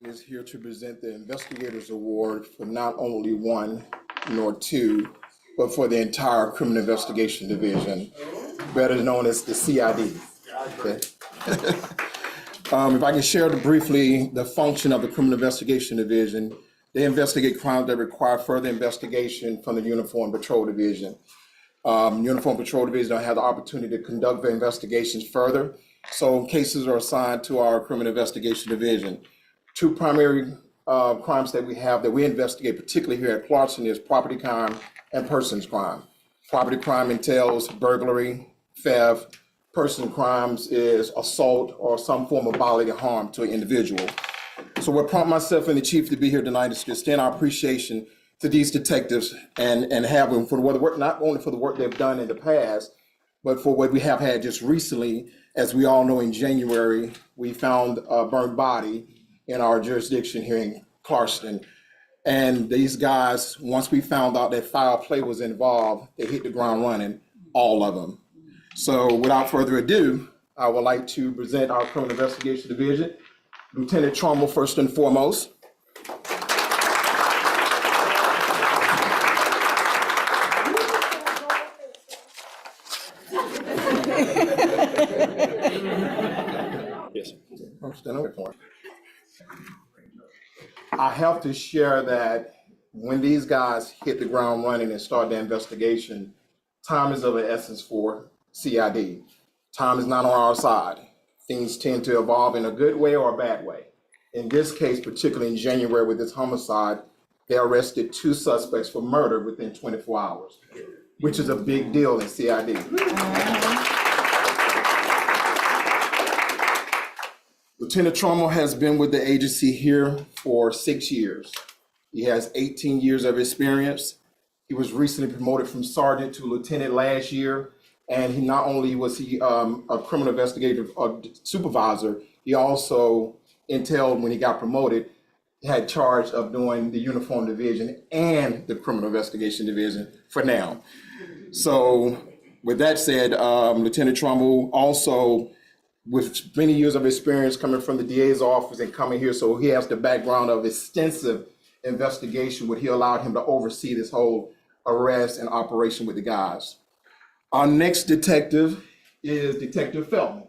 Is here to present the Investigators Award for not only one nor two, but for the entire Criminal Investigation Division, better known as the CID. Okay. If I can share briefly the function of the Criminal Investigation Division, they investigate crimes that require further investigation from the Uniform Patrol Division. Uniform Patrol Division don't have the opportunity to conduct their investigations further, so cases are assigned to our Criminal Investigation Division. Two primary crimes that we investigate, particularly here at Clarkston, is property crime and persons crime. Property crime entails burglary, theft. Person crimes is assault or some form of bodily harm to an individual. So what prompted myself and the chief to be here tonight is to extend our appreciation to these detectives and have them for the work, not only for the work they've done in the past, but for what we have had just recently. As we all know, in January, we found a burned body in our jurisdiction here in Clarkston. And these guys, once we found out that foul play was involved, they hit the ground running, all of them. So without further ado, I would like to present our Criminal Investigation Division. Lieutenant Trumbull, first and foremost. Yes, I'm standing up for it. I have to share that when these guys hit the ground running and start the investigation, time is of the essence for CID. Time is not on our side. Things tend to evolve in a good way or a bad way. In this case, particularly in January with this homicide, they arrested two suspects for murder within 24 hours, which is a big deal in CID. Lieutenant Trumbull has been with the agency here for 6 years. He has 18 years of experience. He was recently promoted from sergeant to lieutenant last year. And he not only was he a criminal investigative supervisor, he also entailed, when he got promoted, had charge of doing the uniform division and the criminal investigation division for now. So with that said, Lieutenant Trumbull also, with many years of experience coming from the DA's office and coming here, so he has the background of extensive investigation, where he allowed him to oversee this whole arrest and operation with the guys. Our next detective is Detective Feldman.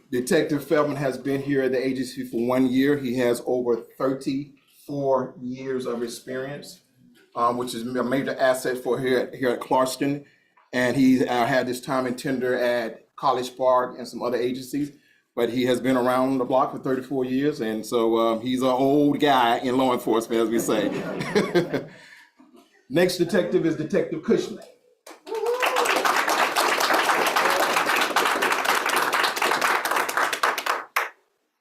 Detective Feldman has been here at the agency for 1 year. He has over 34 years of experience, which is a major asset for here at Clarkston. And he had his time in tender at College Park and some other agencies. But he has been around the block for 34 years, and so he's an old guy in law enforcement, as we say. Next detective is Detective Cushman.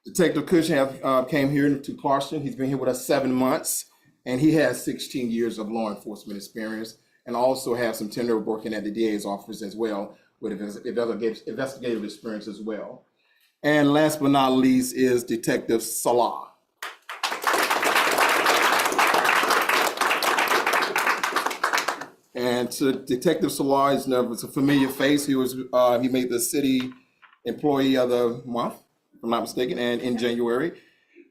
Detective Cushman came here to Clarkston. He's been here with us 7 months, and he has 16 years of law enforcement experience, and also has some tenure working at the DA's office as well, with investigative experience as well. And last but not least is Detective Salah. And so Detective Salah is a familiar face. He made the city employee of the month, if I'm not mistaken, and in January.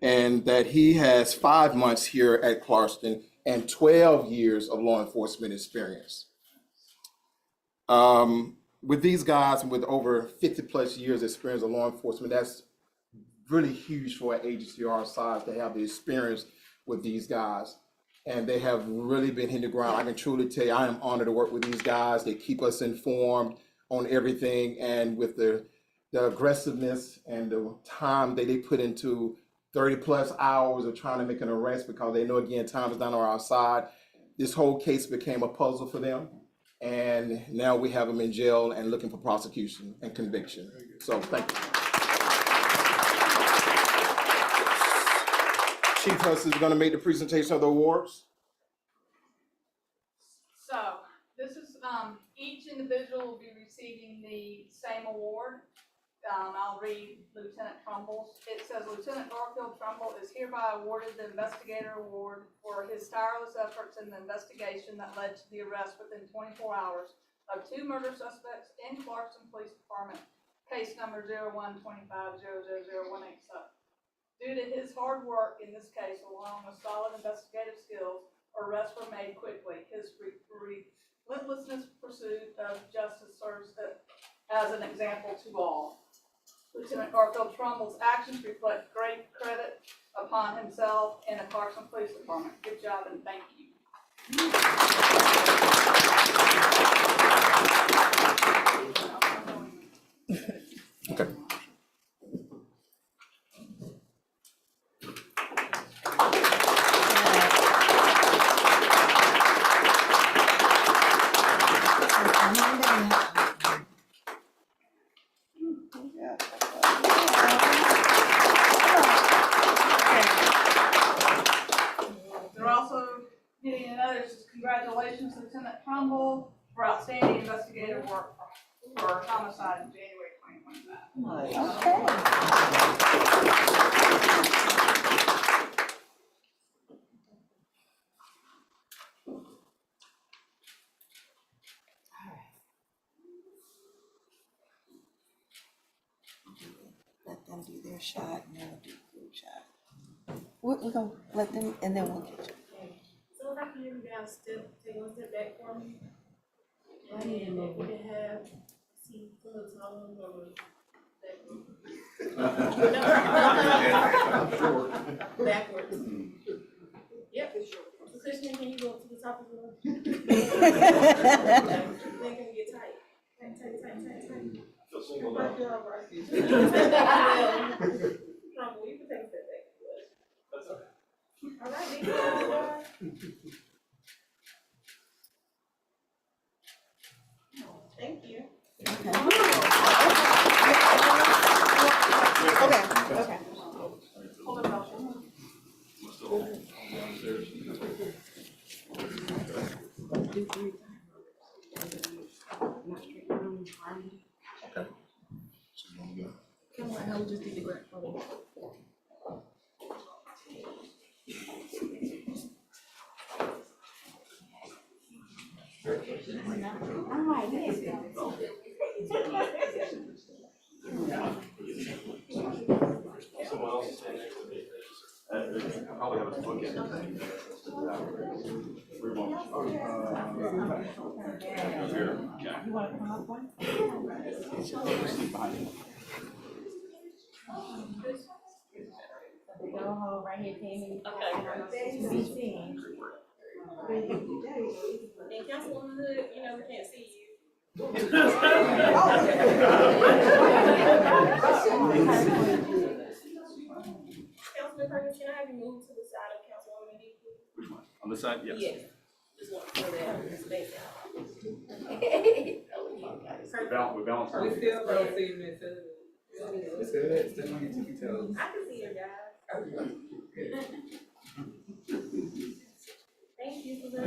And that he has 5 months here at Clarkston and 12 years of law enforcement experience. With these guys and with over 50 plus years experience of law enforcement, that's really huge for an agency our size to have the experience with these guys. And they have really been hitting the ground. I can truly tell you, I am honored to work with these guys. They keep us informed on everything, and with the aggressiveness and the time that they put into 30 plus hours of trying to make an arrest, because they know, again, time is not on our side. This whole case became a puzzle for them. And now we have them in jail and looking for prosecution and conviction. So thank you. Chief Huss is going to make the presentation of the awards. So this is, each individual will be receiving the same award. I'll read Lieutenant Trumbull's. It says, Lieutenant Garfield Trumbull is hereby awarded the Investigator Award for his tireless efforts in the investigation that led to the arrest within 24 hours of 2 murder suspects in Clarkson Police Department, case number 0125000187. Due to his hard work in this case, along with solid investigative skills, arrests were made quickly. His relentless pursuit of justice serves as an example to all. Lieutenant Garfield Trumbull's actions reflect great credit upon himself and the Clarkson Police Department. Good job and thank you. Okay. They're also getting another congratulations, Lieutenant Trumbull, for outstanding investigative work for homicide in January 2025. Let them do their shot and then we'll do the group shot. We're gonna let them and then we'll get you. So if I can hear you guys take one step back for me. And then if we can have, see, from the tone or backwards. Yep. So Christian, can you go to the top of the room? Then can we get tight? Tight. Right there, all right. Trumbull, you can take a step back. That's okay. All right, big guys. Thank you. Okay. Hold it up. Come on, I will just do the grant for me. Probably have a book in. You wanna come up one? Go home right here, Tammy. Okay. And Councilwoman Hood, you know, we can't see you. Councilman Perkins, can I have you move to the side of Councilwoman Hood, please? Which one? On this side? Yes. Yes. Just want to throw that space out. We balance our. We still don't see Miss Hood. Miss Hood, still on your tippy toes. I can see her, guys. Thank you for that.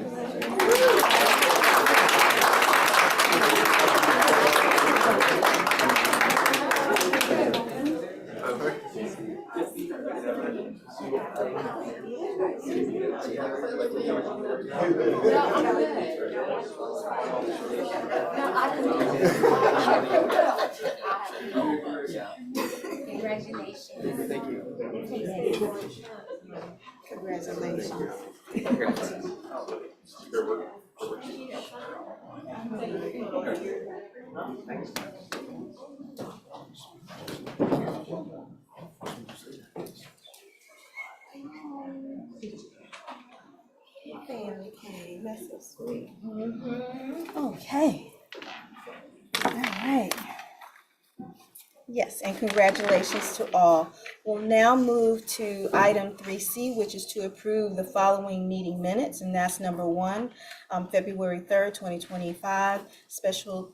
Congratulations. Thank you. Congratulations. Family came, that's so sweet. Okay. All right. Yes, and congratulations to all. We'll now move to item 3C, which is to approve the following meeting minutes, and that's number 1, February 3rd, 2025, special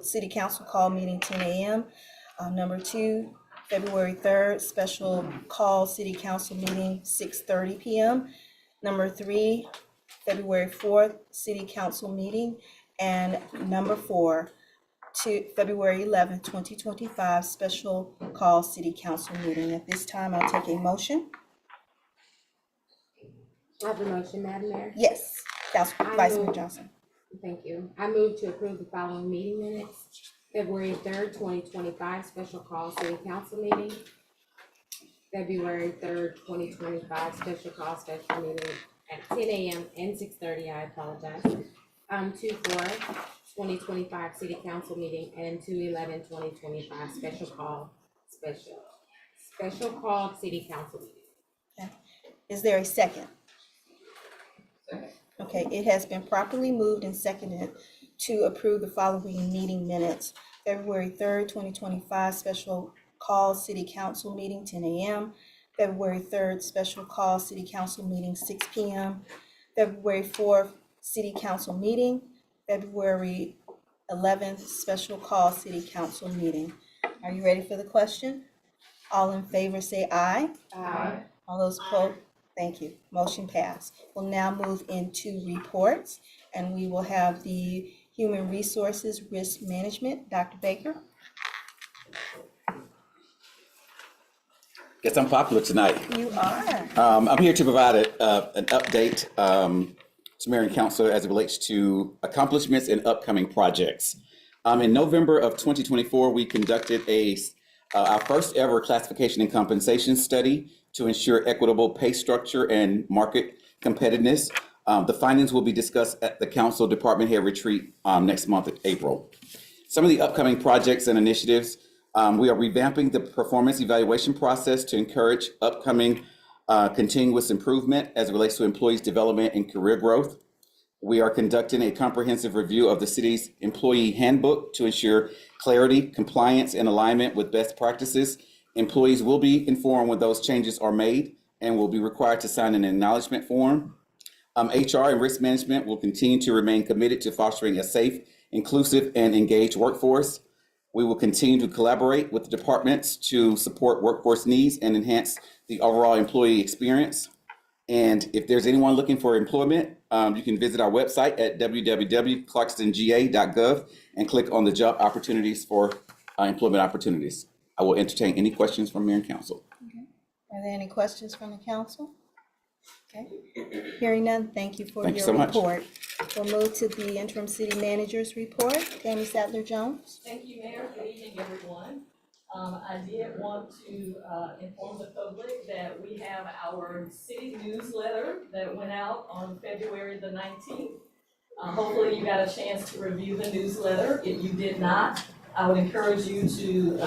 city council call meeting, 10 a.m. Number 2, February 3rd, special call city council meeting, 6:30 p.m. Number 3, February 4th, city council meeting, and number 4, to February 11th, 2025, special call city council meeting. At this time, I'll take a motion. I have a motion, Madam Mayor. Yes, Vice Mayor move- Johnson. Thank you. I move to approve the following meeting minutes. February 3rd, 2025, special call city council meeting. February 3rd, 2025, special call special meeting at 10 a.m. and 6:30, I apologize. 2/4/2025 city council meeting, and 2/11/2025, special call city council meeting. Is there a second? Okay, it has been properly moved and seconded to approve the following meeting minutes. February 3rd, 2025, special call city council meeting, 10 a.m. February 3rd, special call city council meeting, 6 p.m. February 4th, city council meeting. February 11th, special call city council meeting. Are you ready for the question? All in favor say aye. Aye. All those opposed? Thank you. Motion passed. We'll now move into reports, and we will have the Human Resources Risk Management. Dr. Baker? Guess I'm popular tonight. You are. I'm here to provide an update to Mayor and Council as it relates to accomplishments and upcoming projects. In November of 2024, we conducted our first ever classification and compensation study to ensure equitable pay structure and market competitiveness. The findings will be discussed at the council department head retreat next month in April. Some of the upcoming projects and initiatives, we are revamping the performance evaluation process to encourage upcoming continuous improvement as it relates to employees' development and career growth. We are conducting a comprehensive review of the city's employee handbook to ensure clarity, compliance, and alignment with best practices. Employees will be informed when those changes are made and will be required to sign an acknowledgement form. HR and risk management will continue to remain committed to fostering a safe, inclusive, and engaged workforce. We will continue to collaborate with the departments to support workforce needs and enhance the overall employee experience. And if there's anyone looking for employment, you can visit our website at www.clarkstonga.gov and click on the job opportunities for employment opportunities. I will entertain any questions from Mayor and Council. Are there any questions from the council? Okay. Hearing none, thank you for Thank you your so much. report. We'll move to the interim city manager's report. Tammy Sadler-Jones. Thank you, Mayor. Good evening, everyone. I did want to inform the public that we have our city newsletter that went out on February the 19th. Hopefully you got a chance to review the newsletter. If you did not, I would encourage you to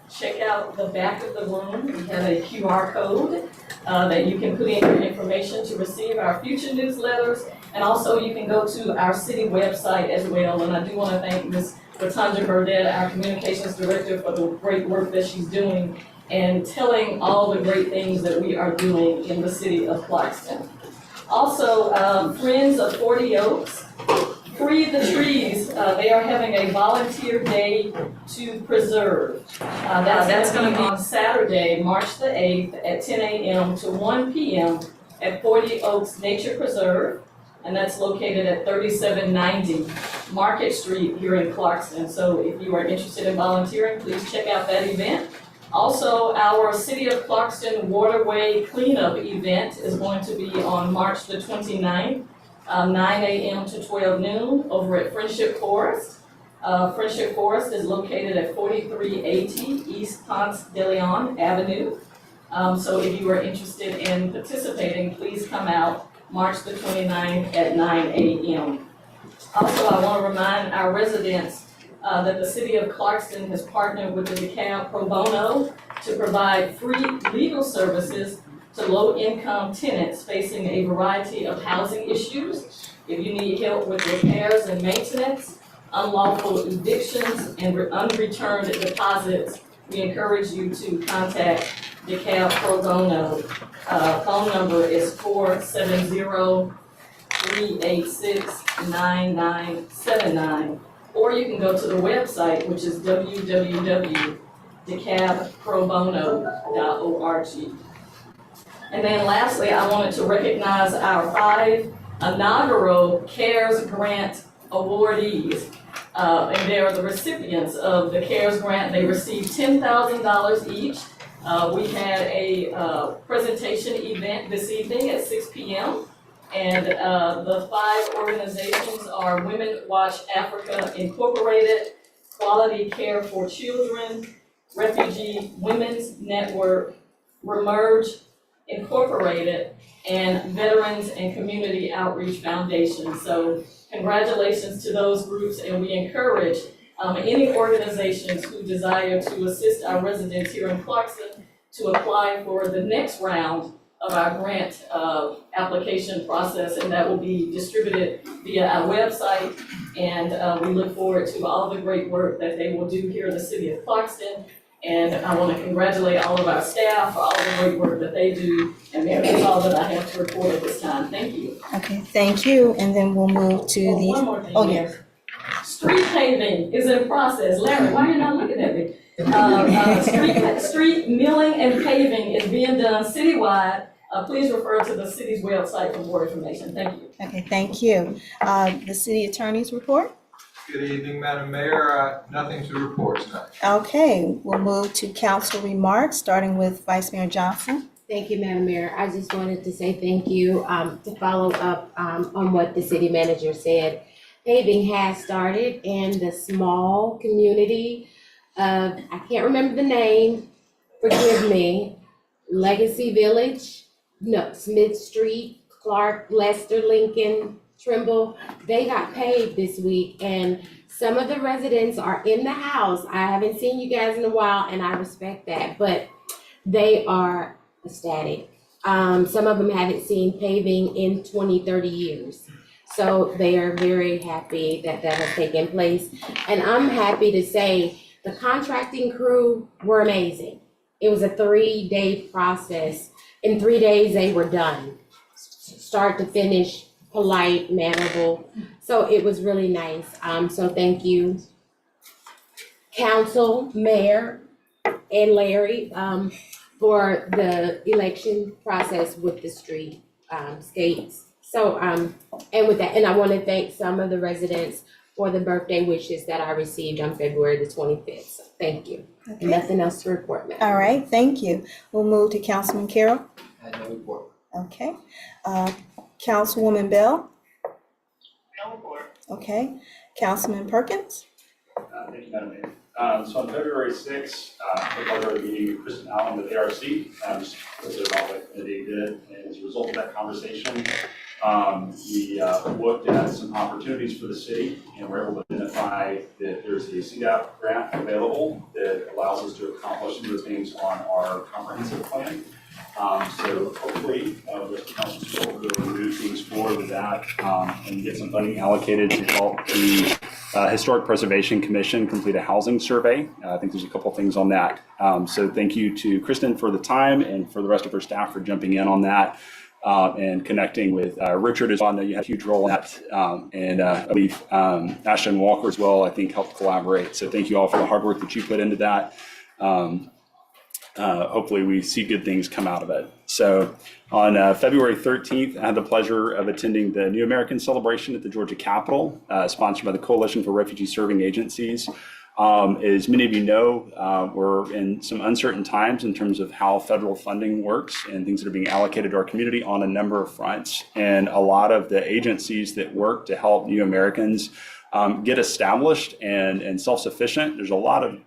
check out the back of the room. We have a QR code that you can put in your information to receive our future newsletters. And also you can go to our city website as well. And I do want to thank Ms. Latanja Burdett, our communications director, for the great work that she's doing and telling all the great things that we are doing in the city of Clarkston. Also, Friends of 40 Oaks, Free the Trees, they are having a volunteer day to preserve. That's going to be on Saturday, March the 8th at 10 a.m. to 1 p.m. at 40 Oaks Nature Preserve. And that's located at 3790 Market Street here in Clarkston. So if you are interested in volunteering, please check out that event. Also, our City of Clarkston Waterway Cleanup event is going to be on March the 29th, 9 a.m. to 12 noon over at Friendship Forest. Friendship Forest is located at 4380 East Ponce de Leon Avenue. So if you are interested in participating, please come out March the 29th at 9 a.m. Also, I want to remind our residents that the City of Clarkston has partnered with the DeKalb Pro Bono to provide free legal services to low-income tenants facing a variety of housing issues. If you need help with repairs and maintenance, unlawful evictions, and unreturned deposits, we encourage you to contact DeKalb Pro Bono. Phone number is 470-386-9979, or you can go to the website, which is www.decabprobono.org. And then lastly, I wanted to recognize our 5 inaugural CARES Grant awardees. And they are the recipients of the CARES Grant. They received $10,000 each. We had a presentation event this evening at 6 p.m. And the 5 organizations are Women Watch Africa Incorporated, Quality Care for Children, Refugee Women's Network, Remerge Incorporated, and Veterans and Community Outreach Foundation. So congratulations to those groups, and we encourage any organizations who desire to assist our residents here in Clarkston to apply for the next round of our grant application process, and that will be distributed via our website. And we look forward to all the great work that they will do here in the city of Clarkston. And I want to congratulate all of our staff for all the great work that they do. And that's all that I have to report at this time. Thank you. Okay, thank you, and then we'll move to Oh, the, one more thing. oh, yes. Street paving is in process. Larry, why are you not looking at me? Street milling and paving is being done citywide. Please refer to the city's website for more information. Thank you. Okay, thank you. The city attorney's report? Good evening, Madam Mayor. Nothing to report tonight. Okay, we'll move to council remarks, starting with Vice Mayor Johnson. Thank you, Madam Mayor. I just wanted to say thank you, to follow up, on what the city manager said. Paving has started in the small community of, I can't remember the name, forgive me, Legacy Village, no, Smith Street, Clark, Lester, Lincoln, Trimble. They got paved this week, and some of the residents are in the house. I haven't seen you guys in a while, and I respect that, but they are ecstatic. Some of them haven't seen paving in 20, 30 years. So they are very happy that that has taken place. And I'm happy to say the contracting crew were amazing. It was a 3-day process. In 3 days, they were done, start to finish, polite, mannerable. So it was really nice. So thank you, council, mayor, and Larry, for the election process with the street skates. So, and with that, and I want to thank some of the residents for the birthday wishes that I received on February the 25th. So thank you. Okay. Nothing else to report, ma'am. All right, thank you. We'll move to Councilman Carroll. I had no report. Okay. Councilwoman Bell. No report. Okay. Councilman Perkins. Thank you, Madam Mayor. So on February 6th, I took over the meeting with Kristen Allen with ARC, just about what they did. And as a result of that conversation, we looked at some opportunities for the city, and we're able to identify that there's a CDAP grant available that allows us to accomplish some of the things on our comprehensive plan. So hopefully, with the council support, we'll move things forward with that and get some funding allocated to help the Historic Preservation Commission complete a housing survey. I think there's a couple things on that. So thank you to Kristen for the time and for the rest of her staff for jumping in on that and connecting with Richard as well. I know you had a huge role in that. And I believe Ashton Walker as well, I think, helped collaborate. So thank you all for the hard work that you put into that. Hopefully we see good things come out of it. So on February 13th, I had the pleasure of attending the New American Celebration at the Georgia Capitol, sponsored by the Coalition for Refugee Serving Agencies. As many of you know, we're in some uncertain times in terms of how federal funding works and things that are being allocated to our community on a number of fronts. And a lot of the agencies that work to help New Americans get established and self-sufficient, there's a lot of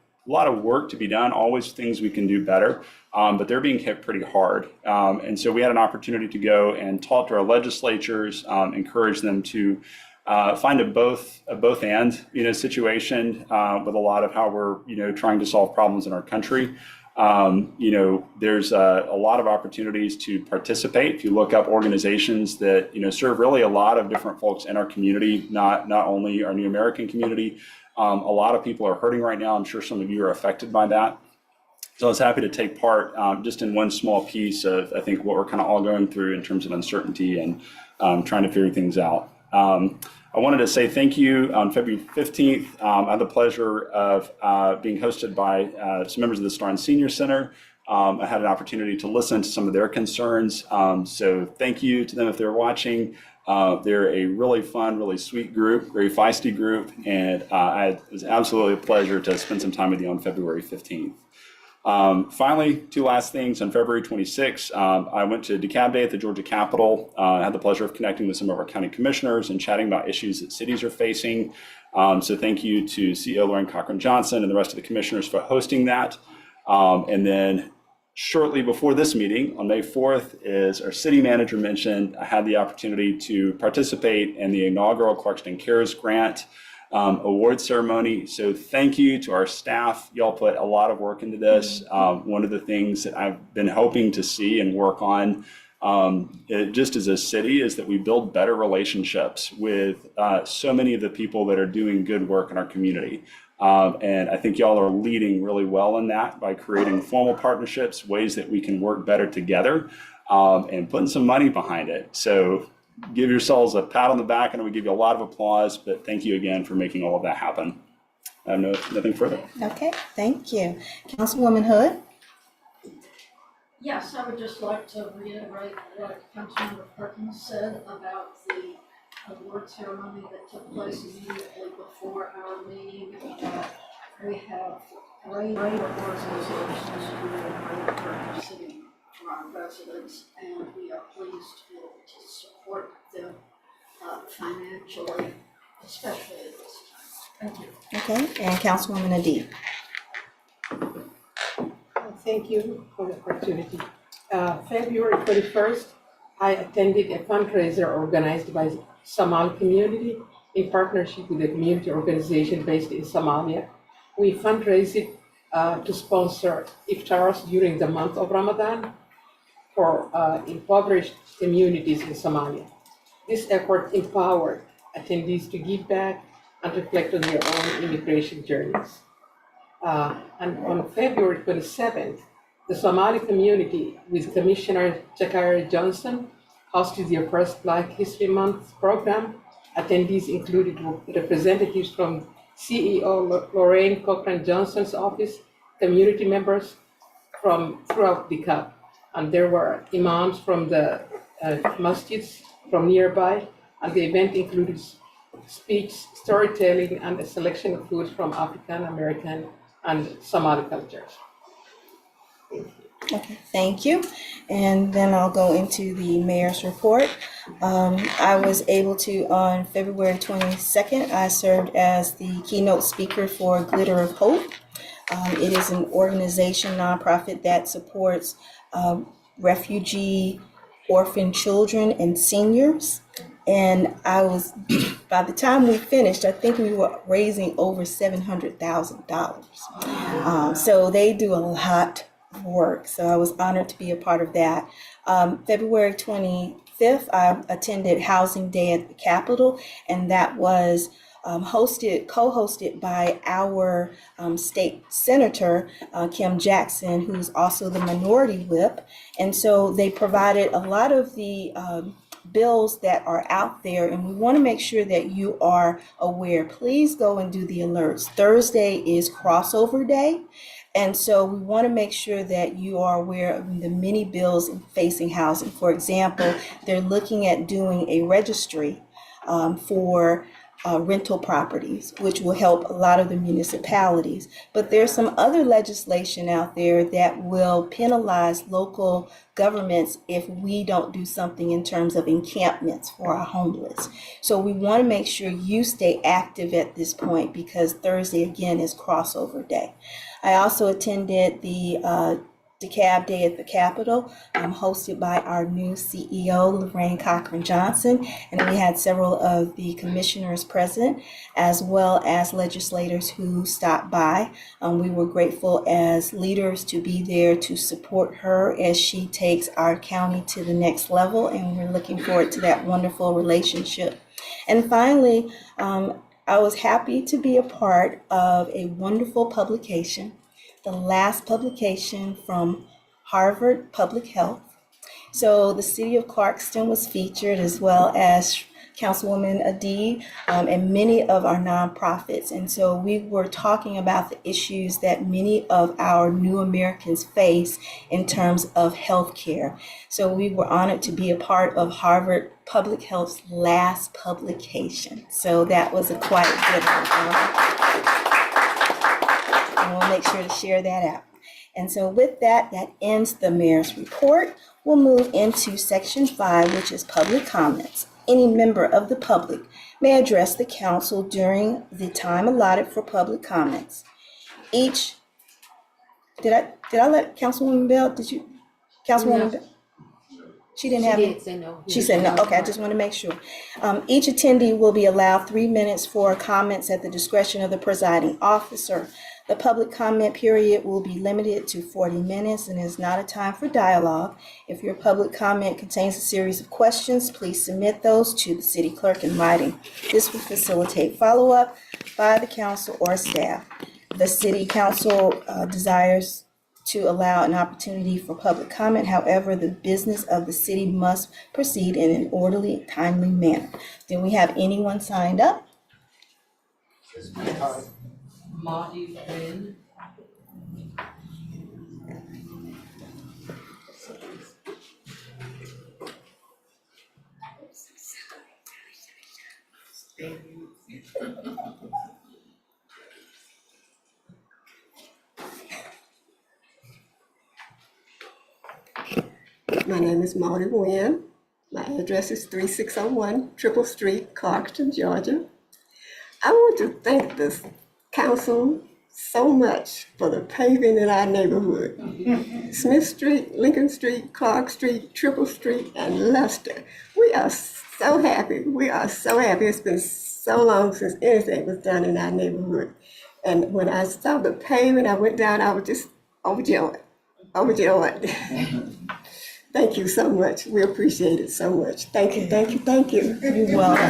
work to be done, always things we can do better, but they're being hit pretty hard. And so we had an opportunity to go and talk to our legislatures, encourage them to find a both and situation with a lot of how we're trying to solve problems in our country. There's a lot of opportunities to participate. If you look up organizations that serve really a lot of different folks in our community, not only our New American community. A lot of people are hurting right now. I'm sure some of you are affected by that. So I was happy to take part just in one small piece of, I think, what we're kind of all going through in terms of uncertainty and trying to figure things out. I wanted to say thank you. On February 15th, I had the pleasure of being hosted by some members of the Starnes Senior Center. I had an opportunity to listen to some of their concerns. So thank you to them if they're watching. They're a really fun, really sweet group, very feisty group, and it was absolutely a pleasure to spend some time with you on February 15th. Finally, two last things. On February 26th, I went to DeKalb Day at the Georgia Capitol. I had the pleasure of connecting with some of our county commissioners and chatting about issues that cities are facing. So thank you to CEO Lorraine Cochran Johnson and the rest of the commissioners for hosting that. And then shortly before this meeting, on May 4th, as our city manager mentioned, I had the opportunity to participate in the inaugural Clarkston Cares Grant award ceremony. So thank you to our staff. Y'all put a lot of work into this. One of the things that I've been hoping to see and work on just as a city is that we build better relationships with so many of the people that are doing good work in our community. And I think y'all are leading really well in that by creating formal partnerships, ways that we can work better together, and putting some money behind it. So give yourselves a pat on the back, and we give you a lot of applause, but thank you again for making all of that happen. I have nothing further. Okay, thank you. Councilwoman Hood? Yes, I would just like to reiterate what Councilmember Perkins said about the award ceremony that took place immediately before our meeting. We have great organizations doing great work in the city for our residents, and we are pleased to support them financially, especially at this time. Thank you. Okay, and Councilwoman Adie? Thank you for the opportunity. February 21st, I attended a fundraiser organized by Somali community in partnership with a community organization based in Somalia. We fundraised to sponsor iftars during the month of Ramadan for impoverished communities in Somalia. This effort empowered attendees to give back and reflect on their own immigration journeys. And on February 27th, the Somali community with Commissioner Jakari Johnson hosted their first Black History Month program. Attendees included representatives from CEO Lorraine Cochran Johnson's office, community members from throughout DeKalb, and there were imams from the masjids from nearby, and the event included speech, storytelling, and a selection of foods from African American and Somali cultures. Okay, thank you. And then I'll go into the mayor's report. I was able to, on February 22nd, I served as the keynote speaker for Glitter of Hope. It is an organization, nonprofit, that supports refugee, orphan children and seniors. And by the time we finished, I think we were raising over $700,000. So they do a lot of work. So I was honored to be a part of that. February 25th, I attended Housing Day at the Capitol, and that was co-hosted by our state senator, Kim Jackson, who's also the minority whip. And so they provided a lot of the bills that are out there, and we want to make sure that you are aware. Please go and do the alerts. Thursday is crossover day, and so we want to make sure that you are aware of the many bills facing housing. For example, they're looking at doing a registry for rental properties, which will help a lot of the municipalities. But there's some other legislation out there that will penalize local governments if we don't do something in terms of encampments for our homeless. So we want to make sure you stay active at this point, because Thursday again is crossover day. I also attended the DeKalb Day at the Capitol, hosted by our new CEO, Lorraine Cochran Johnson, and we had several of the commissioners present, as well as legislators who stopped by. We were grateful as leaders to be there to support her as she takes our county to the next level, and we're looking forward to that wonderful relationship. And finally, I was happy to be a part of a wonderful publication, the last publication from Harvard Public Health. So the city of Clarkston was featured, as well as Councilwoman Adie and many of our nonprofits. And so we were talking about the issues that many of our new Americans face in terms of healthcare. So we were honored to be a part of Harvard Public Health's last publication. So that was a quite good one. And we'll make sure to share that out. And so with that, that ends the mayor's report. We'll move into section 5, which is public comments. Any member of the public may address the council during the time allotted for public comments. Did I let Councilwoman Bell, did you, Councilwoman Bell? She didn't have. She did say no. She said no. Okay, I just want to make sure. Each attendee will be allowed 3 minutes for comments at the discretion of the presiding officer. The public comment period will be limited to 40 minutes and is not a time for dialogue. If your public comment contains a series of questions, please submit those to the city clerk in writing. This will facilitate follow-up by the council or staff. The city council desires to allow an opportunity for public comment. However, the business of the city must proceed in an orderly, timely manner. Do we have anyone signed up? Marty Quinn. My name is Maudie Nguyen. My address is 3601 Triple Street, Clarkston, Georgia. I want to thank the council so much for the paving in our neighborhood. Smith Street, Lincoln Street, Clark Street, Triple Street, and Lester. We are so happy. We are so happy. It's been so long since anything was done in our neighborhood. And when I saw the paving, I went down, I was just overjoyed. Thank you so much. We appreciate it so much. Thank you, thank you, thank you. You're welcome.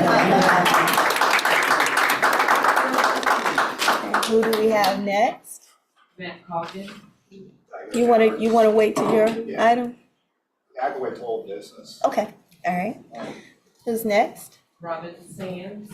Who do we have next? Matt Calkin. You wanna wait till your item? I can wait till old business. Okay, all right. Who's next? Robin Sands.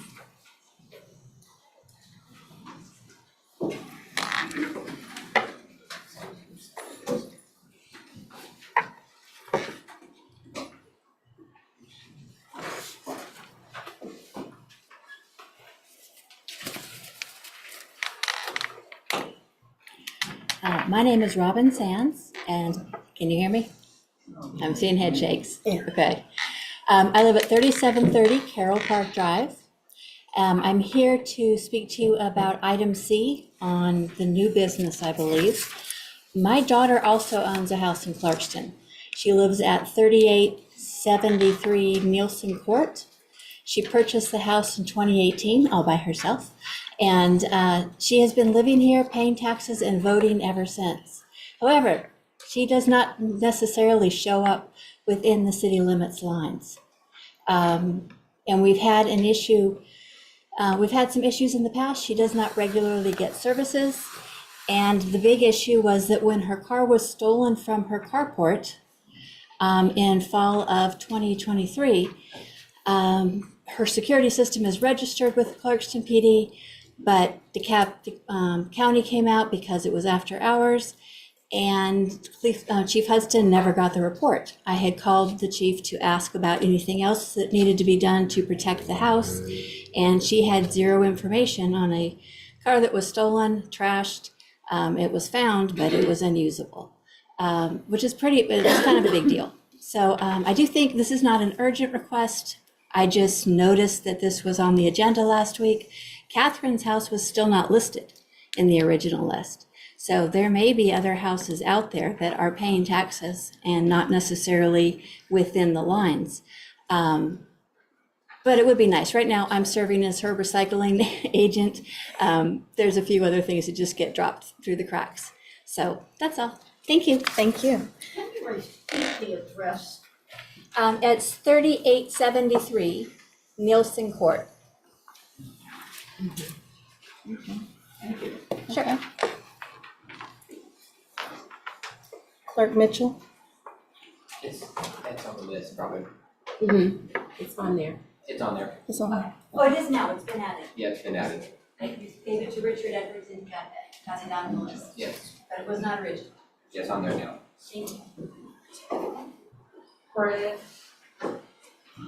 My name is Robin Sands, and can you hear me? I'm seeing head shakes. Yeah. Okay. I live at 3730 Carroll Park Drive. I'm here to speak to you about item C on the new business, I believe. My daughter also owns a house in Clarkston. She lives at 3873 Nielsen Court. She purchased the house in 2018 all by herself. And she has been living here, paying taxes and voting ever since. However, she does not necessarily show up within the city limits lines. And we've had an issue, we've had some issues in the past. She does not regularly get services. And the big issue was that when her car was stolen from her carport in fall of 2023, her security system is registered with Clarkston PD, but the county came out because it was after hours, and Chief Hudson never got the report. I had called the chief to ask about anything else that needed to be done to protect the house, and she had zero information on a car that was stolen, trashed. It was found, but it was unusable, which is it's kind of a big deal. So I do think this is not an urgent request. I just noticed that this was on the agenda last week. Catherine's house was still not listed in the original list. So there may be other houses out there that are paying taxes and not necessarily within the lines. But it would be nice. Right now, I'm serving as her recycling agent. There's a few other things that just get dropped through the cracks. So that's all. Thank you. Thank you. Can you repeat the address? It's 3873 Nielsen Court. Sure. Clerk Mitchell? It's on the list, probably. It's on there. It's on there. It's on. Oh, it is now. It's been added. Yeah, it's been added. I gave it to Richard Edwards and got it down on the list, Yes, but it was not original. yes, on there now. Thank you. Fred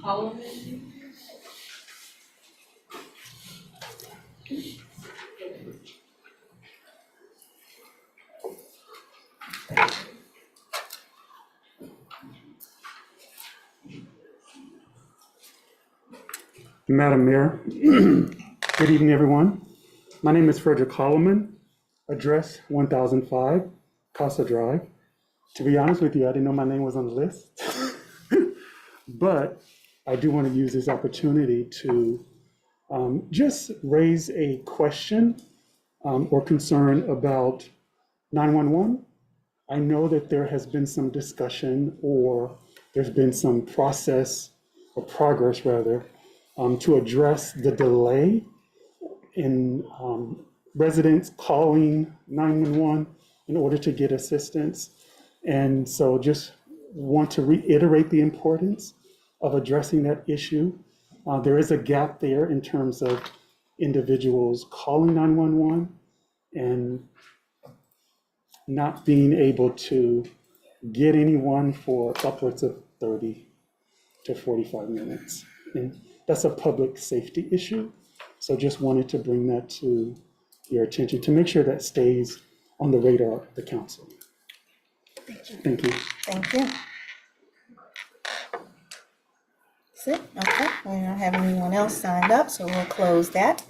Holloman. Madam Mayor, good evening, everyone. My name is Frederick Holloman, address 1005 Casa Drive. To be honest with you, I didn't know my name was on the list. But I do want to use this opportunity to just raise a question or concern about 911. I know that there has been some discussion, or there's been some process or progress rather, to address the delay in residents calling 911 in order to get assistance. And so just want to reiterate the importance of addressing that issue. There is a gap there in terms of individuals calling 911 and not being able to get anyone for upwards of 30 to 45 minutes. And that's a public safety issue. So just wanted to bring that to your attention to make sure that stays on the radar of the council. Thank you. Thank you. That's it, okay, we don't have anyone else signed up, so we'll close that.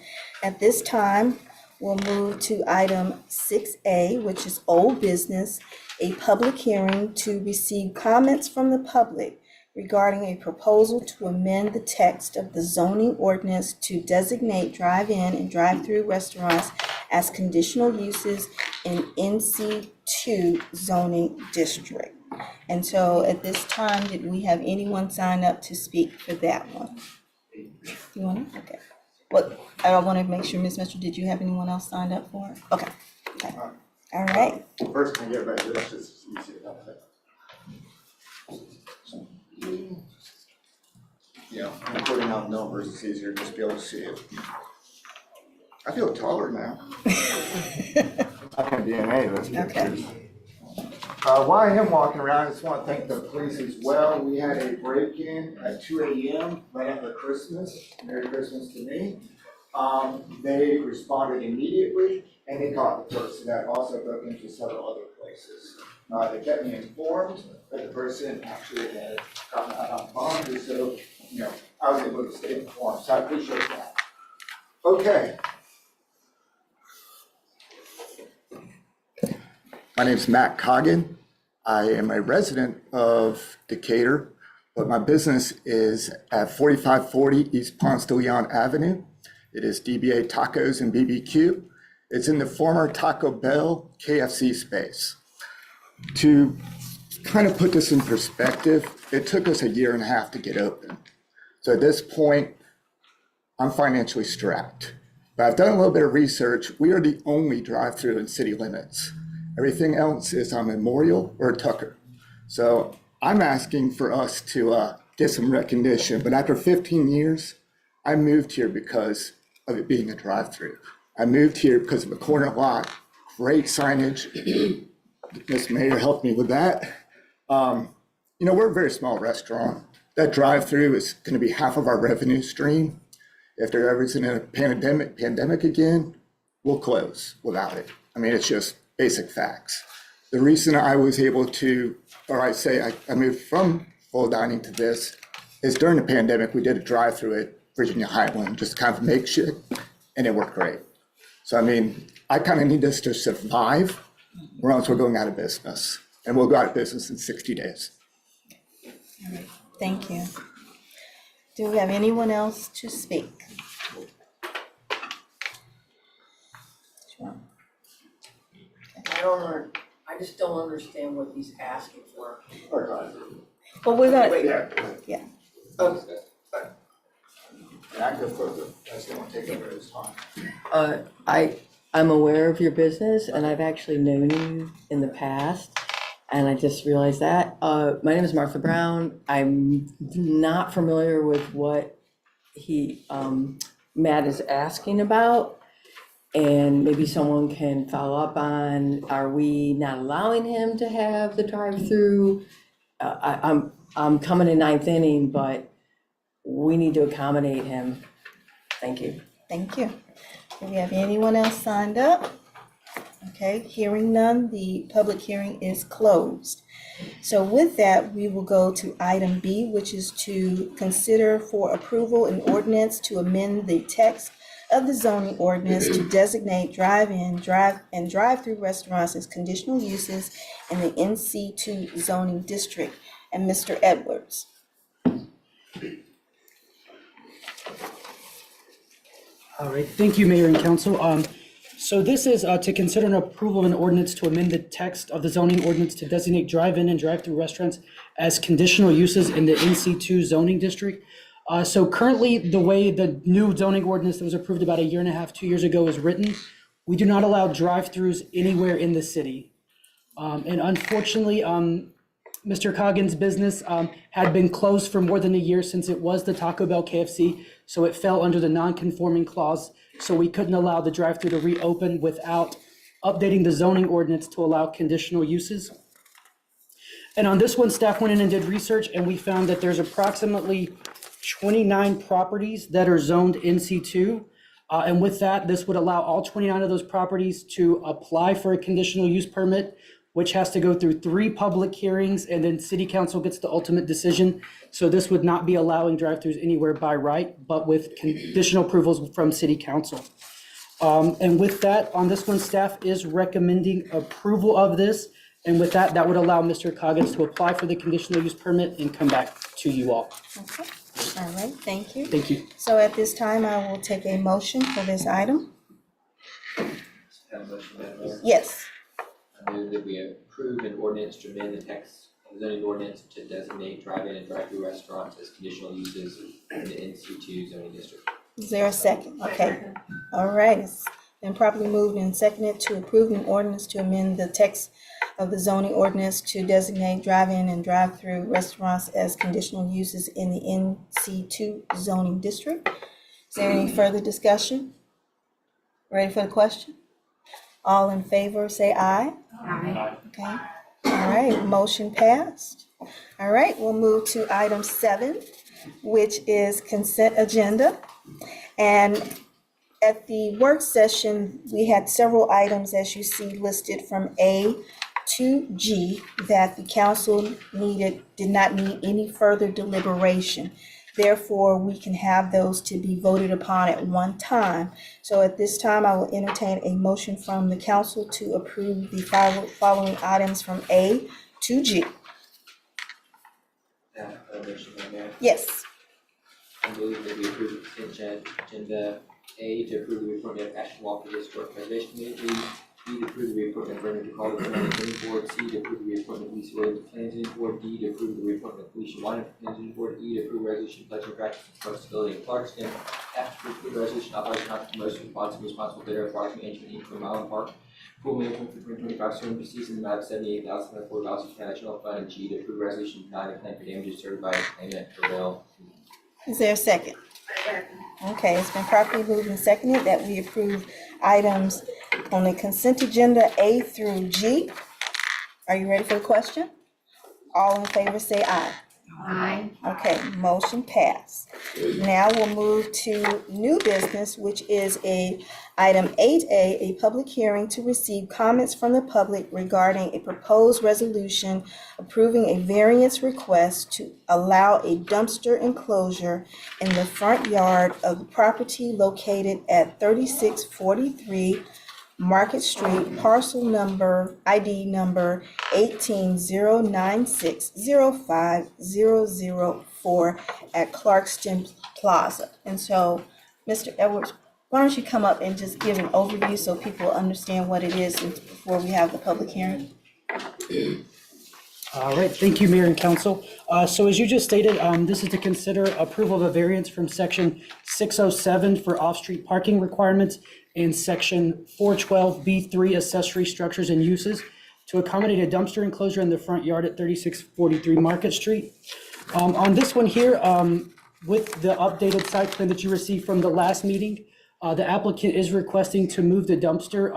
At this time, we'll move to item 6A, which is old business, a public hearing to receive comments from the public regarding a proposal to amend the text of the zoning ordinance to designate drive-in and drive-through restaurants as conditional uses in NC2 zoning district. And so at this time, did we have anyone sign up to speak for that one? You want to? Okay. Well, I want to make sure, Ms. Mitchell, did you have anyone else signed up for it? Okay. Okay. All right. First, can I get back to this? It's easier. Yeah, I'm putting out numbers, it's easier to just be able to see it. I feel taller now. I can DNA, let's get Okay. While I am walking around, I just want to thank the police as well. We had a break-in at 2 a.m. right after Christmas. Merry Christmas to me. They responded immediately and they caught the person that also broke into several other places. They kept me informed that the person actually had gotten out on bond, so I was able to stay informed. So I appreciate that. Okay. My name's Matt Coggin. I am a resident of Decatur, but my business is at 4540 East Ponce de Leon Avenue. It is DBA Tacos and BBQ. It's in the former Taco Bell KFC space. To kind of put this in perspective, it took us 1.5 years to get open. So at this point, I'm financially strapped. But I've done a little bit of research. We are the only drive-through in city limits. Everything else is on Memorial or Tucker. So I'm asking for us to get some recognition. But after 15 years, I moved here because of it being a drive-through. I moved here because of a corner lot, great signage. Ms. Mayor helped me with that. We're a very small restaurant. That drive-through is going to be half of our revenue stream. If there ever is a pandemic again, we'll close without it. I mean, it's just basic facts. The reason I was able to, or I moved from full dining to this, is during the pandemic, we did a drive-through at Virginia Highland, just kind of makeshift, and it worked great. So, I mean, I kind of need this to survive, or else we're going out of business. And we'll go out of business in 60 days. Thank you. Do we have anyone else to speak? Sure. I just don't understand what he's asking for. Well, we're gonna, Yeah. Okay. And I go further, I just don't want to take over his time. I'm aware of your business and I've actually known you in the past. And I just realized that. My name is Martha Brown. I'm not familiar with what Matt is asking about. And maybe someone can follow up on, are we not allowing him to have the drive-through? I'm coming in ninth inning, but we need to accommodate him. Thank you. thank you. Do we have anyone else signed up? Okay, hearing none, the public hearing is closed. So with that, we will go to item B, which is to consider for approval an ordinance to amend the text of the zoning ordinance to designate drive-in, drive-through restaurants as conditional uses in the NC2 zoning district. And Mr. Edwards. All right, thank you, Mayor and Council. So this is to consider an approval of an ordinance to amend the text of the zoning ordinance to designate drive-in and drive-through restaurants as conditional uses in the NC2 zoning district. So currently, the way the new zoning ordinance that was approved about 1.5 years, 2 years ago is written, we do not allow drive-throughs anywhere in the city. And unfortunately, Mr. Coggin's business had been closed for more than a year since it was the Taco Bell KFC, so it fell under the non-conforming clause. So we couldn't allow the drive-through to reopen without updating the zoning ordinance to allow conditional uses. And on this one, staff went in and did research, and we found that there's approximately 29 properties that are zoned NC2. And with that, this would allow all 29 of those properties to apply for a conditional use permit, which has to go through 3 public hearings, and then city council gets the ultimate decision. So this would not be allowing drive-throughs anywhere by right, but with conditional approvals from city council. And with that, on this one, staff is recommending approval of this. And with that, that would allow Mr. Coggins to apply for the conditional use permit and come back to you all. Okay, all right, thank you. Thank you. So at this time, I will take a motion for this item. Have a motion, Madam Mayor. Yes. I move that we approve an ordinance to amend the text of the zoning ordinance to designate drive-in and drive-through restaurants as conditional uses in the NC2 zoning district. Is there a second? Okay, all right, it's been properly moved and seconded to approve an ordinance to amend the text of the zoning ordinance to designate drive-in and drive-through restaurants as conditional uses in the NC2 zoning district. Is there any further discussion? Ready for the question? All in favor, say aye. Aye. Okay, all right, motion passed. All right, we'll move to item 7, which is consent agenda. And at the work session, we had several items, as you see, listed from A to G that the council did not need any further deliberation. Therefore, we can have those to be voted upon at one time. So at this time, I will entertain a motion from the council to approve the following items from A to G. Have a motion, Madam Mayor. Yes. I move that we approve the consent agenda A, to approve the reappointment of Ashton Walker to the Historic Preservation Committee, B, to approve the reappointment of Brenda DeCarlo to the Planning Board, C, to approve the reappointment of Lisa Williams to the Planning Board, D, to approve the reappointment of Felicia Weiner to the Planning Board, E, to approve resolution pledging practice and flexibility in Clarkston, F, to approve the resolution authorizing contract promotion responsible bidder of parks management in from Island Park, pool management for 2025 swimming proceeds in the amount of $78,004 from the general fund, and G, to approve resolution denying a claim for damages certified payment for bill. Is there a second? Okay, it's been properly moved and seconded that we approve items on the consent agenda A through G. Are you ready for the question? All in favor say aye. Aye. Okay, motion passed. Now we'll move to new business, which is item 8A, a public hearing to receive comments from the public regarding a proposed resolution approving a variance request to allow a dumpster enclosure in the front yard of the property located at 3643 Market Street, parcel number, ID number 1809605004 at Clarkston Plaza. And so, Mr. Edwards, why don't you come up and just give an overview so people understand what it is before we have the public hearing? All right, thank you, Mayor and Council. So as you just stated, this is to consider approval of a variance from section 607 for off-street parking requirements and section 412B3 accessory structures and uses to accommodate a dumpster enclosure in the front yard at 3643 Market Street. On this one here, with the updated site plan that you received from the last meeting, the applicant is requesting to move the dumpster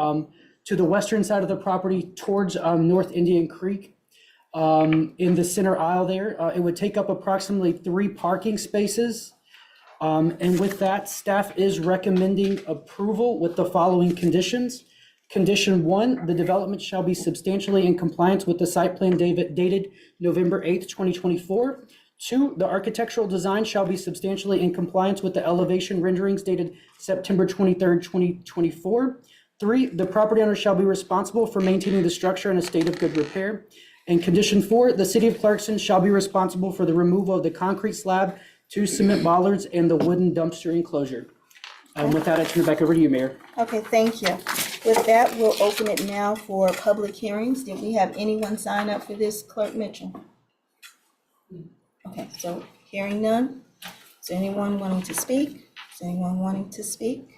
to the western side of the property towards North Indian Creek. In the center aisle there, it would take up approximately 3 parking spaces. And with that, staff is recommending approval with the following conditions. Condition 1, the development shall be substantially in compliance with the site plan dated November 8th, 2024. 2, the architectural design shall be substantially in compliance with the elevation renderings dated September 23rd, 2024. 3, the property owner shall be responsible for maintaining the structure in a state of good repair. And condition 4, the city of Clarkston shall be responsible for the removal of the concrete slab, 2 cement bollards, and the wooden dumpster enclosure. With that, I turn it back over to you, Mayor. Okay, thank you. With that, we'll open it now for public hearings. Did we have anyone sign up for this, Clerk Mitchell? Okay, so hearing none. Is there anyone wanting to speak? Is anyone wanting to speak?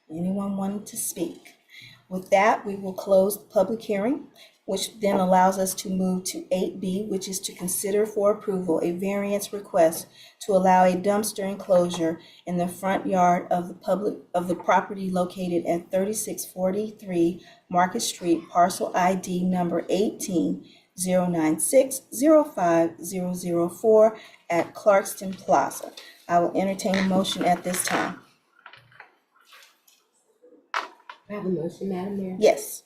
Anyone wanting to speak? With that, we will close the public hearing, which then allows us to move to 8B, which is to consider for approval a variance request to allow a dumpster enclosure in the front yard of the property located at 3643 Market Street, parcel ID number 18-096-05004 at Clarkston Plaza. I will entertain a motion at this time. I have a motion, Madam Mayor. Yes.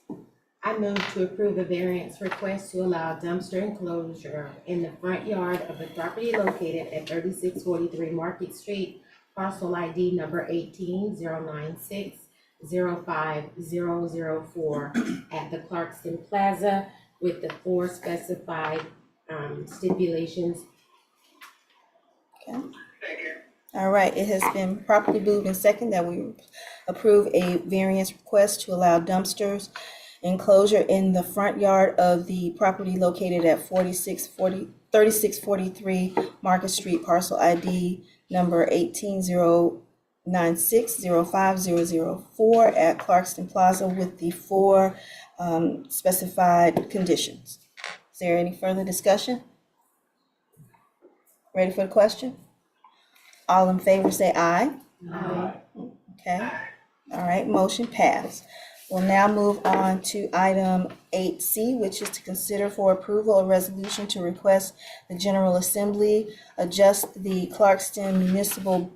I move to approve the variance request to allow dumpster enclosure in the front yard of the property located at 3643 Market Street, parcel ID number 18-096-05004 at the Clarkston Plaza with the 4 specified stipulations. Okay. All right, it has been properly moved and second that we approve a variance request to allow dumpsters enclosure in the front yard of the property located at 3643 Market Street, parcel ID number 18-096-05004 at Clarkston Plaza with the 4 specified conditions. Is there any further discussion? Ready for the question? All in favor say aye. Aye. Okay, all right, motion passed. We'll now move on to item 8C, which is to consider for approval a resolution to request the General Assembly adjust the Clarkston municipal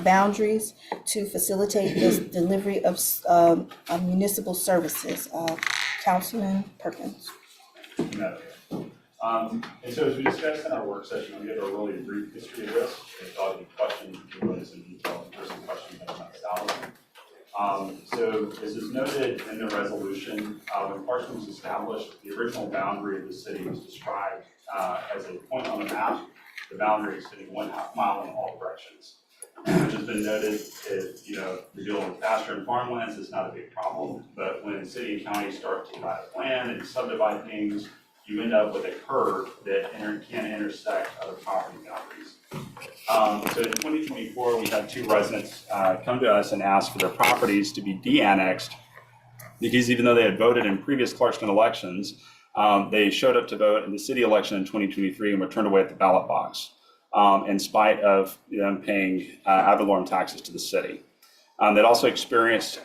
boundaries to facilitate the delivery of municipal services. Councilman Perkins. And so as we discussed in our work session, we have a really brief history of this. If y'all have any questions, you can go into some detail in person questions that I'm salary. So as is noted in the resolution, when Clarkston was established, the original boundary of the city was described as a point on the map, the boundary extending 1/2 mile in all directions. Which has been noted, if you're dealing with pasture and farmlands, it's not a big problem. But when city and county start to divide land and subdivide things, you end up with a curve that can intersect other property boundaries. So in 2024, we had 2 residents come to us and ask for their properties to be de-annexed because even though they had voted in previous Clarkston elections, they showed up to vote in the city election in 2023 and were turned away at the ballot box in spite of them paying ad valorem taxes to the city. They'd also experienced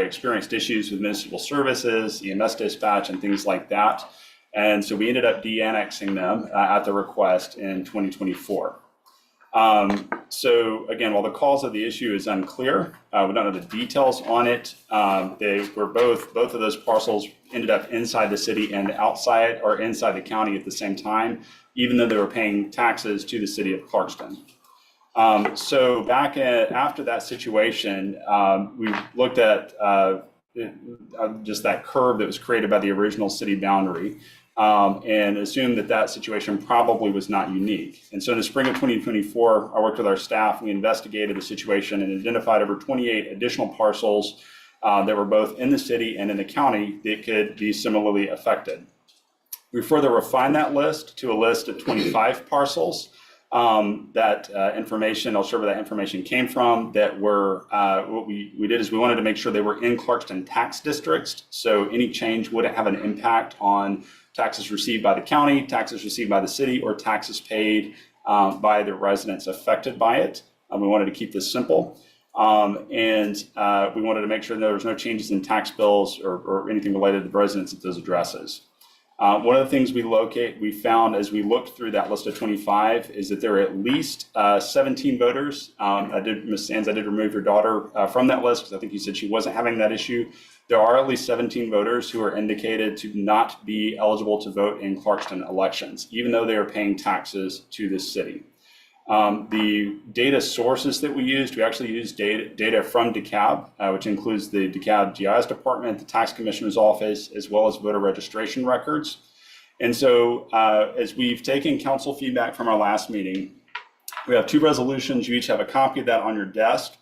experienced issues with municipal services, EMS dispatch, and things like that. And so we ended up de-annexing them at the request in 2024. So again, while the cause of the issue is unclear, we don't know the details on it. They were both of those parcels ended up inside the city and outside or inside the county at the same time, even though they were paying taxes to the city of Clarkston. So after that situation, we looked at just that curve that was created by the original city boundary and assumed that situation probably was not unique. And so in the spring of 2024, I worked with our staff, we investigated the situation and identified over 28 additional parcels that were both in the city and in the county that could be similarly affected. We further refined that list to a list of 25 parcels. That information, I'll share where that information came from, that were, what we did is we wanted to make sure they were in Clarkston tax districts. So any change wouldn't have an impact on taxes received by the county, taxes received by the city, or taxes paid by the residents affected by it. We wanted to keep this simple. And we wanted to make sure there was no changes in tax bills or anything related to the residents at those addresses. One of the things we found as we looked through that list of 25 is that there are at least 17 voters. Ms. Sands, I did remove your daughter from that list because I think you said she wasn't having that issue. There are at least 17 voters who are indicated to not be eligible to vote in Clarkston elections, even though they are paying taxes to this city. The data sources that we used, we actually used data from DeKalb, which includes the DeKalb GIS department, the tax commissioner's office, as well as voter registration records. And so as we've taken council feedback from our last meeting, we have 2 resolutions. You each have a copy of that on your desk.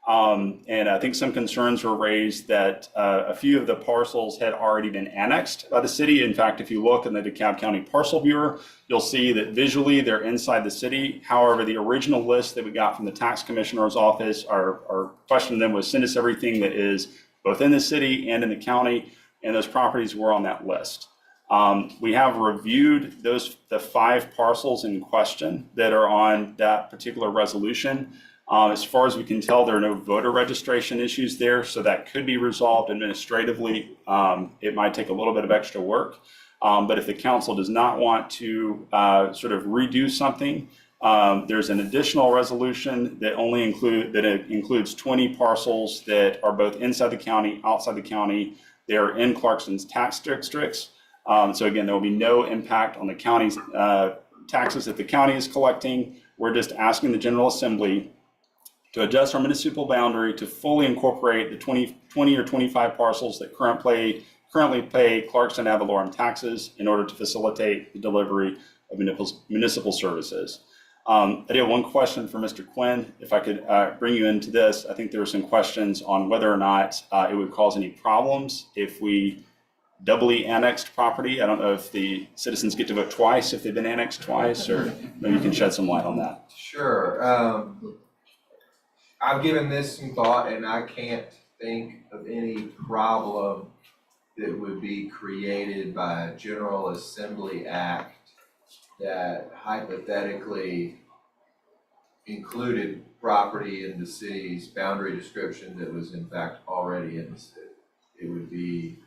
And I think some concerns were raised that a few of the parcels had already been annexed by the city. In fact, if you look in the DeKalb County Parcel Viewer, you'll see that visually they're inside the city. However, the original list that we got from the tax commissioner's office, our question to them was send us everything that is both in the city and in the county, and those properties were on that list. We have reviewed the 5 parcels in question that are on that particular resolution. As far as we can tell, there are no voter registration issues there, so that could be resolved administratively. It might take a little bit of extra work, but if the council does not want to sort of redo something, there's an additional resolution that includes 20 parcels that are both inside the county, outside the county. They're in Clarkston's tax districts. So again, there will be no impact on the county's taxes that the county is collecting. We're just asking the General Assembly to adjust our municipal boundary to fully incorporate the 20 or 25 parcels that currently pay Clarkston ad valorem taxes in order to facilitate the delivery of municipal services. I did have one question for Mr. Quinn. If I could bring you into this, I think there were some questions on whether or not it would cause any problems if we doubly annexed property. I don't know if the citizens get to vote twice if they've been annexed twice, or maybe you can shed some light on that. Sure. I've given this some thought, and I can't think of any problem that would be created by a General Assembly Act that hypothetically included property in the city's boundary description that was in fact already in the city. It would be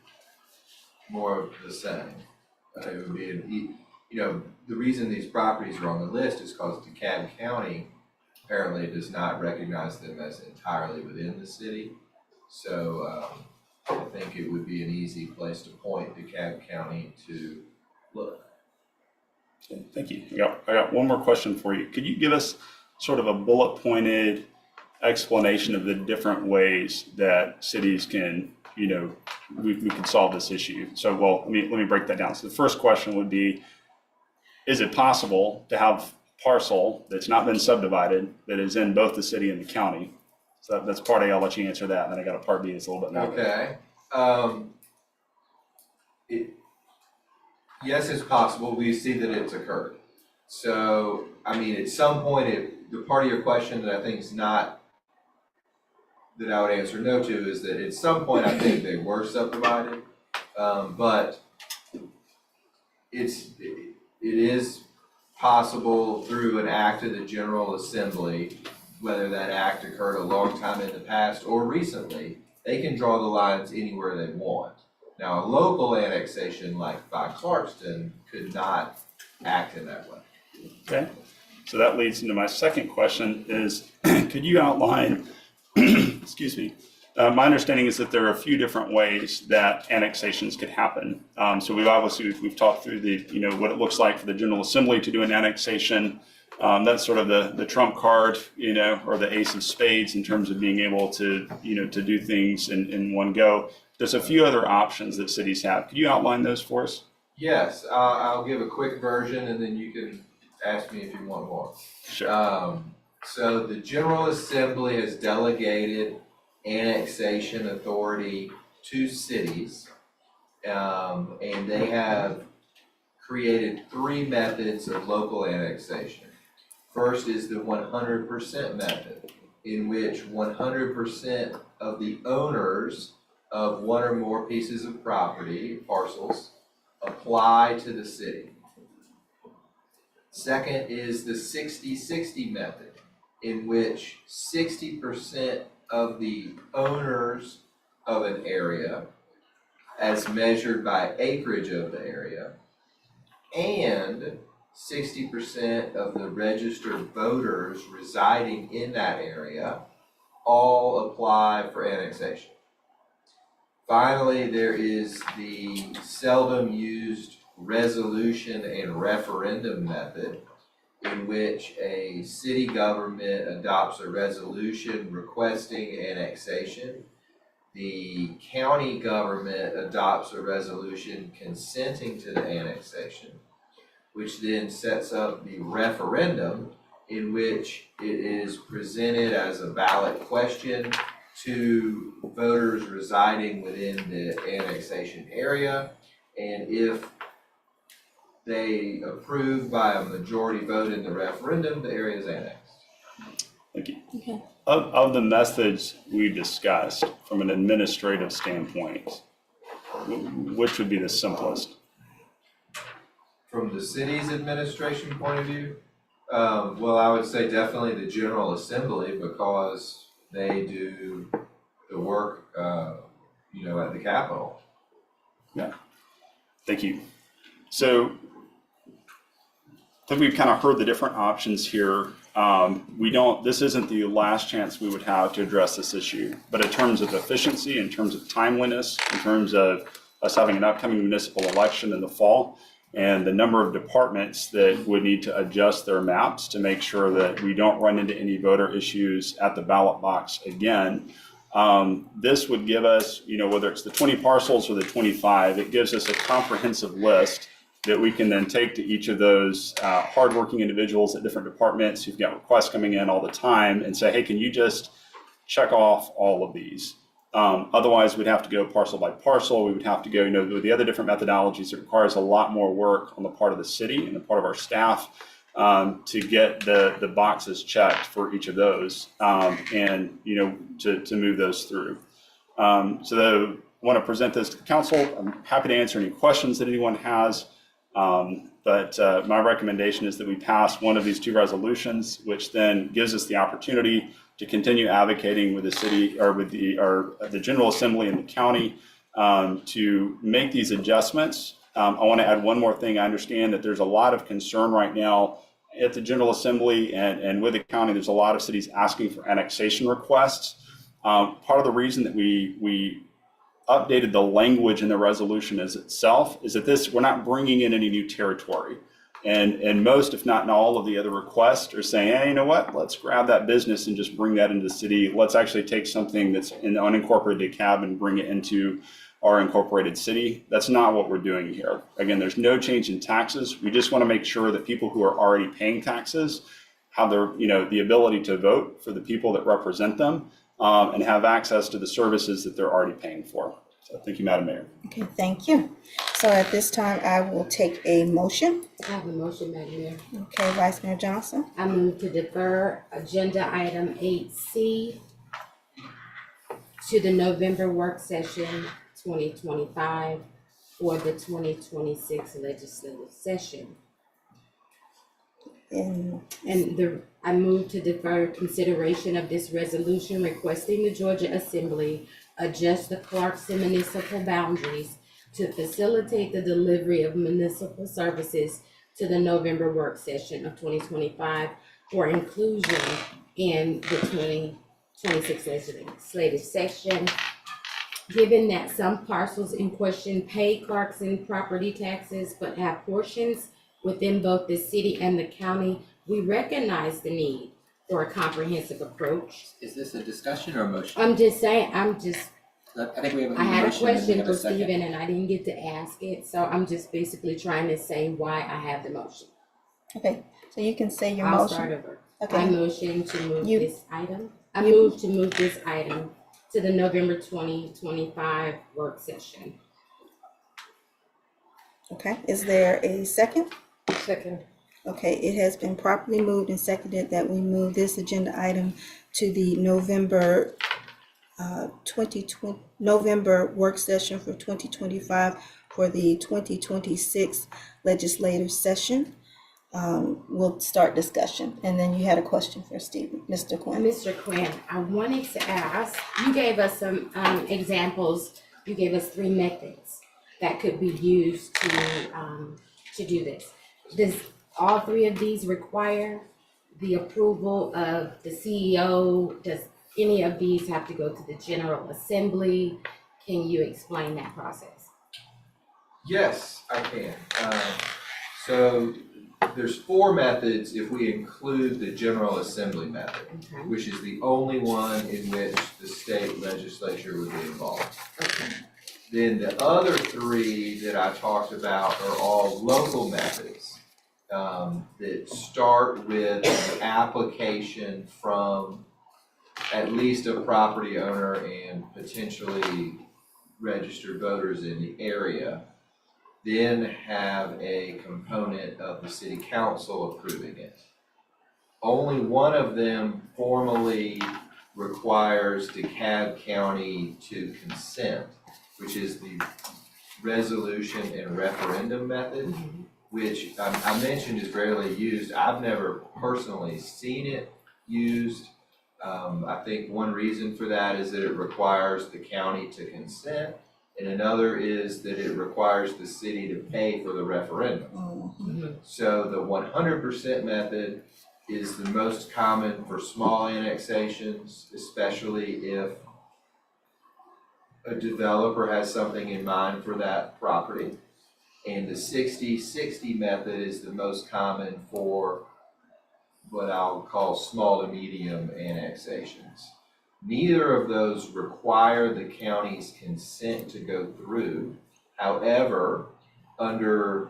more of the same. It would be, the reason these properties are on the list is because DeKalb County apparently does not recognize them as entirely within the city. So I think it would be an easy place to point DeKalb County to look. Okay, thank you. I got one more question for you. Could you give us sort of a bullet pointed explanation of the different ways that cities can, we can solve this issue? So, well, let me break that down. So the first question would be, is it possible to have parcel that's not been subdivided that is in both the city and the county? So that's part A. I'll let you answer that, and then I got a part B that's a little bit more. Okay. Yes, it's possible. We see that it's occurred. So, at some point, the part of your question that I think is not, that I would answer no to, is that at some point I think they were subdivided. But it is possible through an act of the General Assembly, whether that act occurred a long time in the past or recently, they can draw the lines anywhere they want. Now, a local annexation like by Clarkston could not act in that way. Okay, so that leads into my second question is, could you outline, excuse me, my understanding is that there are a few different ways that annexations could happen. So we've talked through what it looks like for the General Assembly to do an annexation. That's sort of the trump card, or the ace of spades in terms of being able to, to do things in one go. There's a few other options that cities have. Could you outline those for us? Yes, I'll give a quick version and then you can ask me if you want more. Sure. So the General Assembly has delegated annexation authority to cities, and they have created 3 methods of local annexation. First is the 100% method, in which 100% of the owners of one or more pieces of property, parcels, apply to the city. Second is the 60-60 method, in which 60% of the owners of an area as measured by acreage of the area, and 60% of the registered voters residing in that area all apply for annexation. Finally, there is the seldom used resolution and referendum method, in which a city government adopts a resolution requesting annexation. The county government adopts a resolution consenting to the annexation, which then sets up the referendum, in which it is presented as a ballot question to voters residing within the annexation area. And if they approve by a majority vote in the referendum, the area is annexed. Thank you. Okay. Of the methods we discussed from an administrative standpoint, which would be the simplest? From the city's administration point of view, well, I would say definitely the General Assembly, because they do the work, at the Capitol. Yeah, thank you. So I think we've kind of heard the different options here. This isn't the last chance we would have to address this issue, but in terms of efficiency, in terms of timeliness, in terms of us having an upcoming municipal election in the fall, and the number of departments that would need to adjust their maps to make sure that we don't run into any voter issues at the ballot box again. This would give us, whether it's the 20 parcels or the 25, it gives us a comprehensive list that we can then take to each of those hardworking individuals at different departments who've got requests coming in all the time and say, hey, can you just check off all of these? Otherwise, we'd have to go parcel by parcel. We would have to go, with the other different methodologies. It requires a lot more work on the part of the city and the part of our staff to get the boxes checked for each of those and to move those through. So I want to present this to the council. I'm happy to answer any questions that anyone has. But my recommendation is that we pass one of these two resolutions, which then gives us the opportunity to continue advocating with the city or with the General Assembly and the county to make these adjustments. I want to add one more thing. I understand that there's a lot of concern right now at the General Assembly and with the county. There's a lot of cities asking for annexation requests. Part of the reason that we updated the language in the resolution as itself is that we're not bringing in any new territory. And most, if not all of the other requests are saying, hey, you know what, let's grab that business and just bring that into the city. Let's actually take something that's in the unincorporated DeKalb and bring it into our incorporated city. That's not what we're doing here. Again, there's no change in taxes. We just want to make sure that people who are already paying taxes have the ability to vote for the people that represent them and have access to the services that they're already paying for. So thank you, Madam Mayor. Okay, thank you. So at this time, I will take a motion. I have a motion, Madam Mayor. Okay, Vice Mayor Johnson. I move to defer agenda item 8C to the November work session 2025 for the 2026 legislative session. I move to defer consideration of this resolution requesting the Georgia Assembly adjust the Clarkson municipal boundaries to facilitate the delivery of municipal services to the November work session of 2025 for inclusion in the 2026 legislative session. Given that some parcels in question pay Clarkson property taxes but have portions within both the city and the county, we recognize the need for a comprehensive approach. Is this a discussion or a motion? I'm just saying, I think we have a had a motion and we question have for a second. Stephen and I didn't get to ask it, so I'm just basically trying to say why I have the motion. Okay, so you can say your I'll motion. start over. Okay. I motion to move this item. I move to move this item to the November 2025 work session. Okay, is there a second? Second. Okay, it has been properly moved and seconded that we move this agenda item to the November 2020 November work session for 2025 for the 2026 legislative session. We'll start discussion, and then you had a question for Stephen, Mr. Quinn. Mr. Quinn, I wanted to ask, you gave us some examples you gave us three methods that could be used to do this. Does all three of these require the approval of the CEO? Does any of these have to go to the General Assembly? Can you explain that process? Yes, I can. So there's four methods if we include the General Assembly method, Okay. which is the only one in which the state legislature would be involved. Okay. Then the other three that I talked about are all local methods that start with an application from at least a property owner and potentially registered voters in the area, then have a component of the city council approving it. Only one of them formally requires DeKalb County to consent, which is the resolution and referendum method, which I mentioned is rarely used. I've never personally seen it used. I think one reason for that is that it requires the county to consent, and another is that it requires the city to pay for the referendum. So the 100% method is the most common for small annexations, especially if a developer has something in mind for that property. And the 60/60 method is the most common for what I'll call small to medium annexations. Neither of those require the county's consent to go through. However, under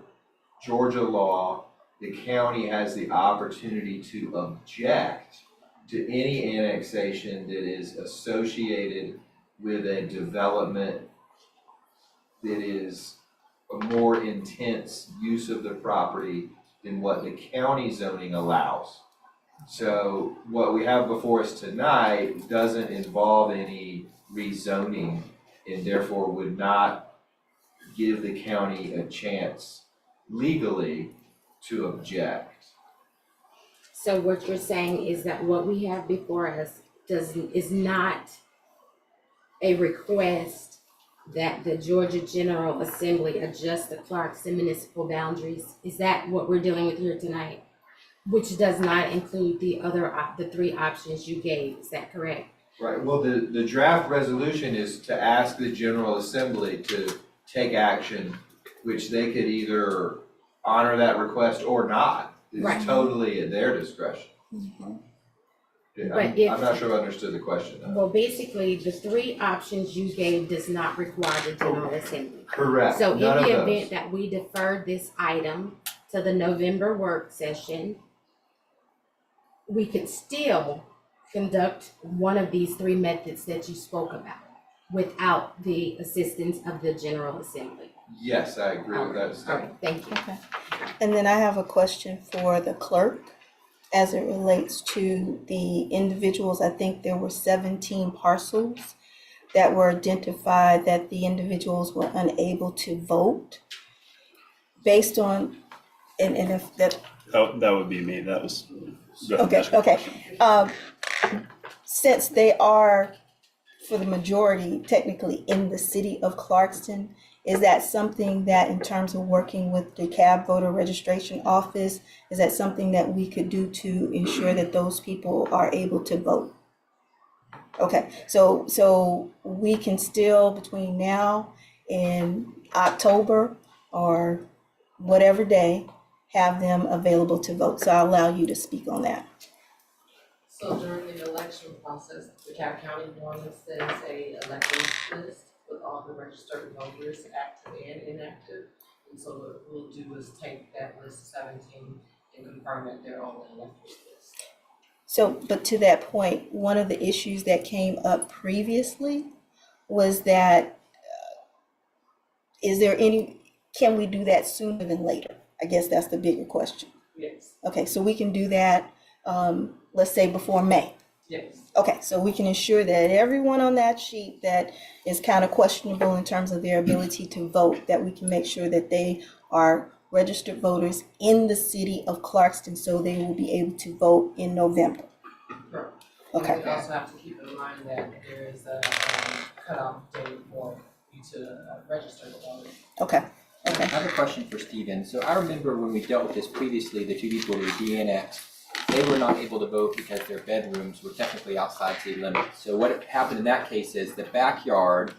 Georgia law, the county has the opportunity to object to any annexation that is associated with a development that is a more intense use of the property than what the county zoning allows. So what we have before us tonight doesn't involve any rezoning and therefore would not give the county a chance legally to object. So what you're saying is that what we have before us is not a request that the Georgia General Assembly adjust the Clarkston municipal boundaries? Is that what we're dealing with here tonight? Which does not include the three options you gave, is that correct? Right, well, the draft resolution is to ask the General Assembly to take action, which they could either honor that request or not. Right. It's totally at their discretion. Yeah, But I'm not sure I understood the question though. Well, basically, the three options you gave does not require the General Assembly. Correct, So in none of the those. event that we defer this item to the November work session, we could still conduct one of these three methods that you spoke about without the assistance of the General Assembly. Yes, I agree with that All statement. right, thank you. Okay. And then I have a question for the clerk as it relates to the individuals. I think there were 17 parcels that were identified that the individuals were unable to vote based on, and if that, That would be me. That was. okay. Since they are, for the majority, technically in the city of Clarkston, is that something that in terms of working with the DeKalb voter registration office, is that something that we could do to ensure that those people are able to vote? Okay, so we can still, between now and October or whatever day, have them available to vote. So I'll allow you to speak on that. So during the election process, the DeKalb County normally sends a electors list with all the registered voters, active and inactive. And so what we'll do is take that list of 17 and confirm that they're on the electors list. So, but to that point, one of the issues that came up previously was that, can we do that sooner than later? I guess that's the bigger question. Yes. Okay, so we can do that, let's say before May. Yes. Okay, so we can ensure that everyone on that sheet that is kind of questionable in terms of their ability to vote, that we can make sure that they are registered voters in the city of Clarkston, so they will be able to vote in November. Correct. Okay. We also have to keep in mind that there is a cutoff date for to register the voters. Okay, I have a question for Stephen. So I remember when we dealt with this previously, the two people who were de-annexed, they were not able to vote because their bedrooms were technically outside city limits. So what happened in that case is the backyard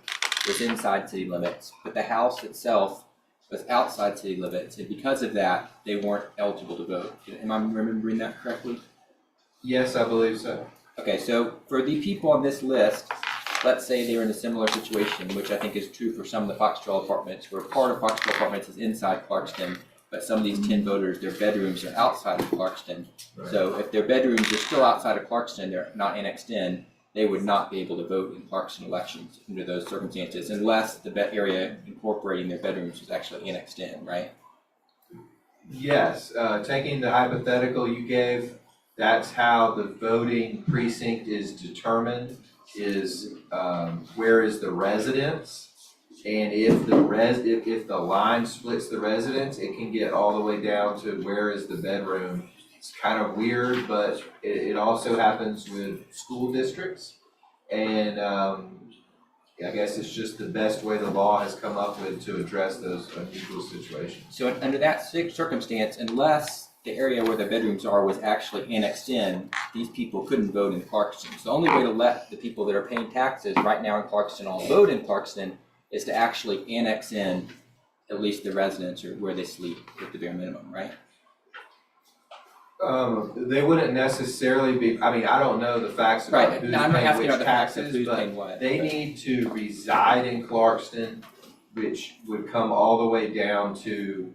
was inside city limits, but the house itself was outside city limits, and because of that, they weren't eligible to vote. Am I remembering that correctly? Yes, I believe so. Okay, so for the people on this list, let's say they were in a similar situation, which I think is true for some of the Foxtrell apartments, where part of Foxtrell apartments is inside Clarkston, but some of these 10 voters, their bedrooms are outside of Clarkston. Right. So if their bedrooms are still outside of Clarkston, they're not annexed in, they would not be able to vote in Clarkston elections under those circumstances, unless the area incorporating their bedrooms was actually annexed in, right? Yes, taking the hypothetical you gave, that's how the voting precinct is determined, is where is the residence? And if the line splits the residence, it can get all the way down to where is the bedroom. It's kind of weird, but it also happens with school districts. And I guess it's just the best way the law has come up with to address those unusual situations. So under that circumstance, unless the area where the bedrooms are was actually annexed in, these people couldn't vote in Clarkston. So the only way to let the people that are paying taxes right now in Clarkston all vote in Clarkston is to actually annex in at least the residence or where they sleep at the bare minimum, right? They wouldn't necessarily be, I mean, I don't know the facts about Right, who's now I'm not paying asking which about the facts of taxes, who's but paying what. they but- need to reside in Clarkston, which would come all the way down to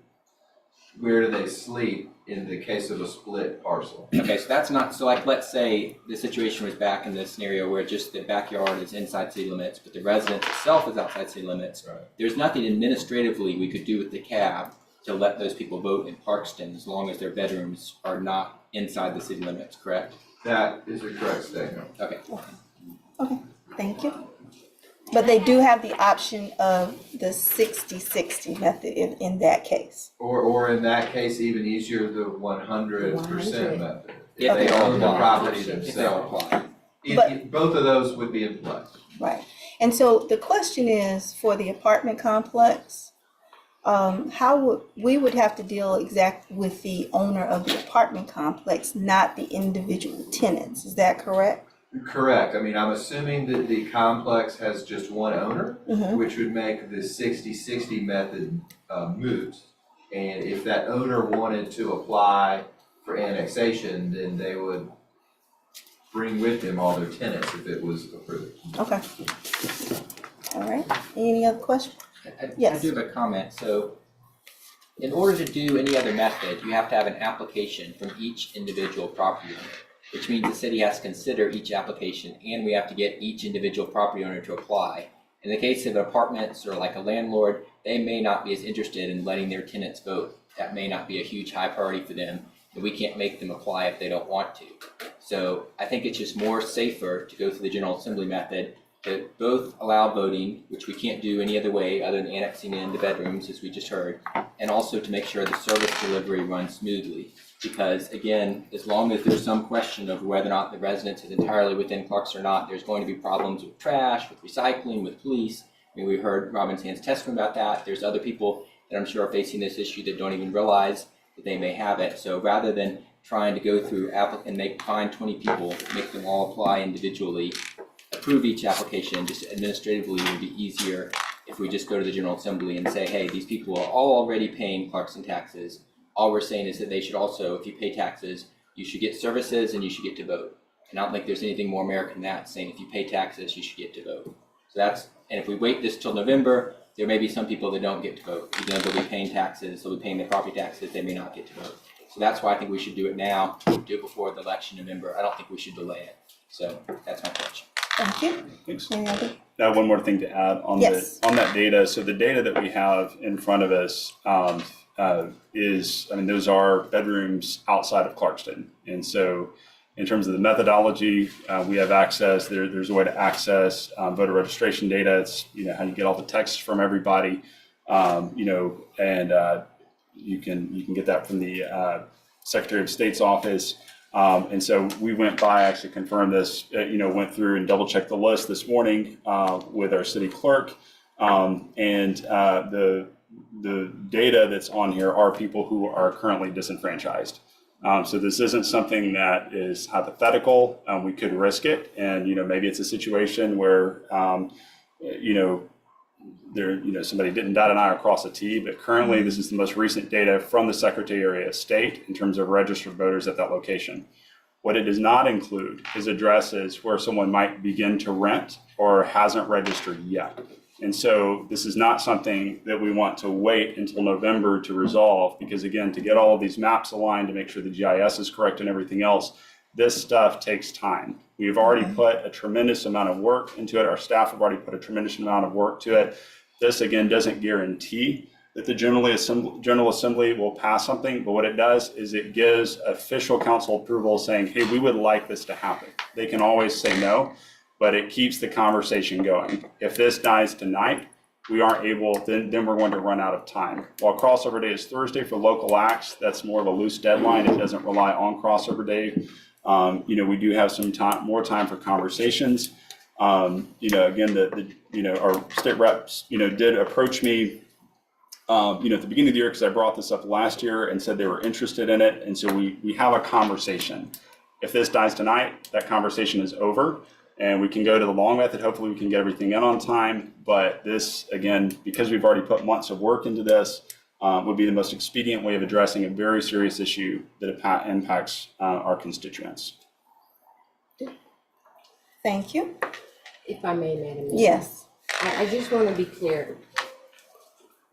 where do they sleep in the case of a split parcel. Okay, so that's not, so like, let's say the situation was back in this scenario where just the backyard is inside city limits, but the residence itself is outside city limits. Right. There's nothing administratively we could do with the CAB to let those people vote in Clarkston as long as their bedrooms are not inside the city limits, correct? That is a correct statement. Okay. okay, thank you. But they do have the option of the 60-60 method in that case. Or in that case, even easier, the 100% method. If If they they all own the apply. property If they all themselves. apply. Both of those would be in play. Right. And so the question is, for the apartment complex, we would have to deal exactly with the owner of the apartment complex, not the individual tenants. Is that correct? Correct. I mean, I'm assuming that the complex has just one owner, Mhm. which would make the 60-60 method moot. And if that owner wanted to apply for annexation, then they would bring with them all their tenants if it was approved. Okay. All right. Any other questions? I Yes. do have a comment. So in order to do any other method, you have to have an application from each individual property owner, which means the city has to consider each application and we have to get each individual property owner to apply. In the case of apartments or like a landlord, they may not be as interested in letting their tenants vote. That may not be a huge high priority for them, and we can't make them apply if they don't want to. So I think it's just more safer to go through the General Assembly method to both allow voting, which we can't do any other way other than annexing in the bedrooms, as we just heard, and also to make sure the service delivery runs smoothly. Because again, as long as there's some question of whether or not the residence is entirely within Clarkston or not, there's going to be problems with trash, with recycling, with police. I mean, we heard Robin Sand's testimony about that. There's other people that I'm sure are facing this issue that don't even realize that they may have it. So rather than trying to go through and find 20 people, make them all apply individually, approve each application, just administratively it would be easier if we just go to the General Assembly and say, hey, these people are all already paying Clarkston taxes. All we're saying is that they should also, if you pay taxes, you should get services and you should get to vote. And I don't think there's anything more American than that, saying if you pay taxes, you should get to vote. So and if we wait this till November, there may be some people that don't get to vote. Even though they'll be paying taxes, they'll be paying their property taxes, they may not get to vote. So that's why I think we should do it now, do it before the election in November. I don't think we should delay it. So that's my question. Thank you. Thanks. Any other? Now, one more thing to add on Yes. on that data. So the data that we have in front of us those are bedrooms outside of Clarkston. And so in terms of the methodology, we have access, there's a way to access voter registration data. It's, how you get all the texts from everybody, and you can get that from the Secretary of State's office. And so we went by, actually confirmed this, went through and double checked the list this morning with our city clerk. The data that's on here are people who are currently disenfranchised. So this isn't something that is hypothetical. We could risk it, and maybe it's a situation where somebody didn't dot an I or cross a T. But currently, this is the most recent data from the Secretary of State in terms of registered voters at that location. What it does not include is addresses where someone might begin to rent or hasn't registered yet. And so this is not something that we want to wait until November to resolve, because again, to get all of these maps aligned, to make sure the GIS is correct and everything else, this stuff takes time. We've already put a tremendous amount of work into it. Our staff have already put a tremendous amount of work to it. This again doesn't guarantee that the General Assembly will pass something, but what it does is it gives official council approval saying, hey, we would like this to happen. They can always say no, but it keeps the conversation going. If this dies tonight, we aren't able, then we're going to run out of time. While crossover day is Thursday for local acts, that's more of a loose deadline. It doesn't rely on crossover day. We do have some time, more time for conversations. Again, our state reps, did approach me at the beginning of the year, because I brought this up last year and said they were interested in it. And so we have a conversation. If this dies tonight, that conversation is over and we can go to the long method. Hopefully we can get everything in on time. But this, again, because we've already put months of work into this, would be the most expedient way of addressing a very serious issue that impacts our constituents. Thank you. If I may, Madam Mayor. Yes. I just want to be clear.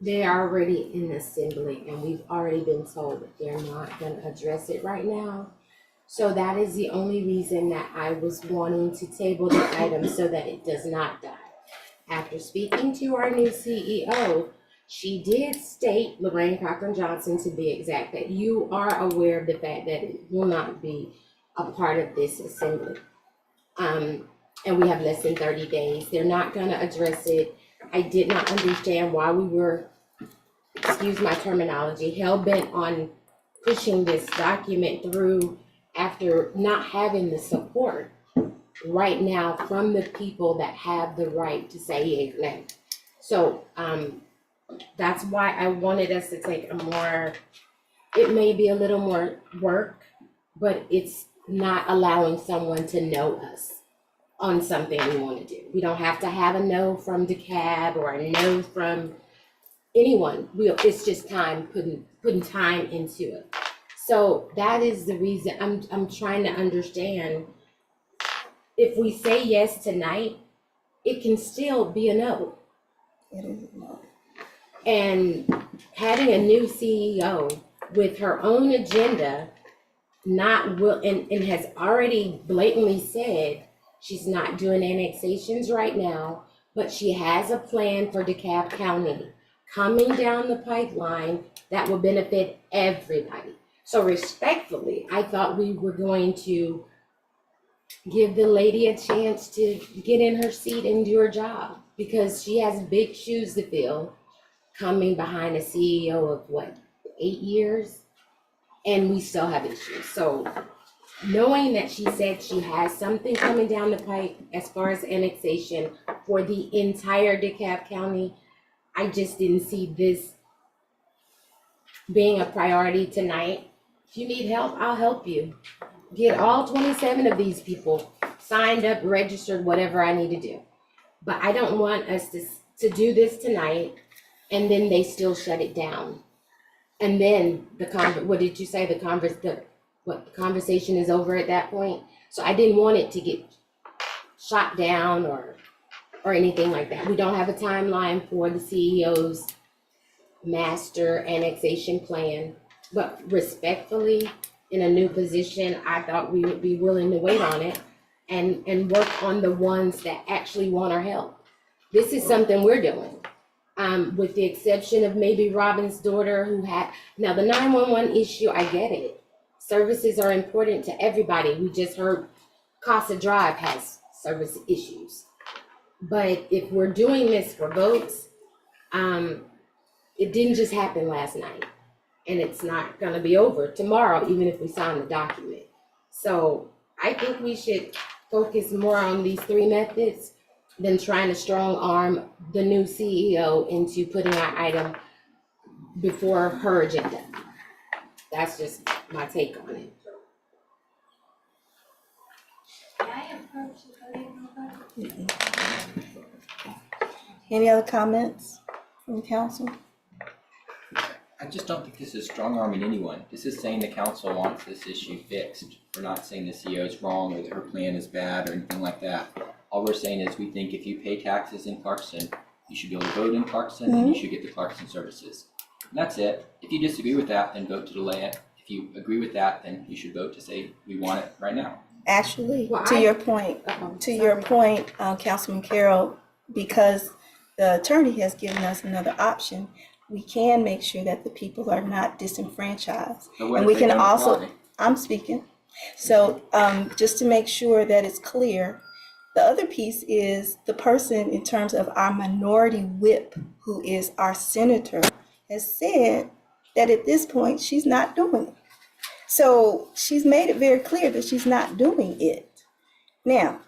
They are already in the assembly and we've already been told that they're not going to address it right now. So that is the only reason that I was wanting to table the item so that it does not die. After speaking to our new CEO, she did state, Lorraine Cochran Johnson to be exact, that you are aware of the fact that it will not be a part of this assembly. And we have less than 30 days. They're not going to address it. I did not understand why we were, excuse my terminology, hell-bent on pushing this document through after not having the support right now from the people that have the right to say yea or nay. So that's why I wanted us to take a more, it may be a little more work, but it's not allowing someone to know us on something we want to do. We don't have to have a no from DeKalb or a no from anyone. It's just time, putting time into it. So that is the reason I'm trying to understand. If we say yes tonight, it can still be a no. It is a no. And having a new CEO with her own agenda, and has already blatantly said she's not doing annexations right now, but she has a plan for DeKalb County coming down the pipeline that will benefit everybody. So respectfully, I thought we were going to give the lady a chance to get in her seat and do her job, because she has big shoes to fill, coming behind a CEO of 8 years, and we still have issues. So knowing that she said she has something coming down the pipe as far as annexation for the entire DeKalb County, I just didn't see this being a priority tonight. If you need help, I'll help you. Get all 27 of these people signed up, registered, whatever I need to do. But I don't want us to do this tonight and then they still shut it down. And then what did you say? The conversation is over at that point. So I didn't want it to get shot down or anything like that. We don't have a timeline for the CEO's master annexation plan, but respectfully, in a new position, I thought we would be willing to wait on it and work on the ones that actually want our help. This is something we're doing. With the exception of maybe Robin's daughter now the 911 issue, I get it. Services are important to everybody. We just heard Casa Drive has service issues. But if we're doing this for votes, it didn't just happen last night. And it's not gonna be over tomorrow, even if we sign the document. So I think we should focus more on these 3 methods. than trying to strong arm the new CEO into putting our item before her agenda. That's just my take on it. Any other comments from the council? I just don't think this is strong arming anyone. This is saying the council wants this issue fixed. We're not saying the CEO is wrong or that her plan is bad or anything like that. All we're saying is we think if you pay taxes in Clarkson, you should be able to vote in Clarkson and you should get the Clarkson services. And that's it. If you disagree with that, then vote to delay it. If you agree with that, then you should vote to say we want it right now. Actually, Well, to your point, Councilman Carroll, because the attorney has given us another option, we can make sure that the people are not disenfranchised. But what And if we they can don't also, apply? I'm speaking. So, just to make sure that it's clear, the other piece is the person in terms of our minority whip, who is our senator, has said that at this point, she's not doing it. So she's made it very clear that she's not doing it. Now,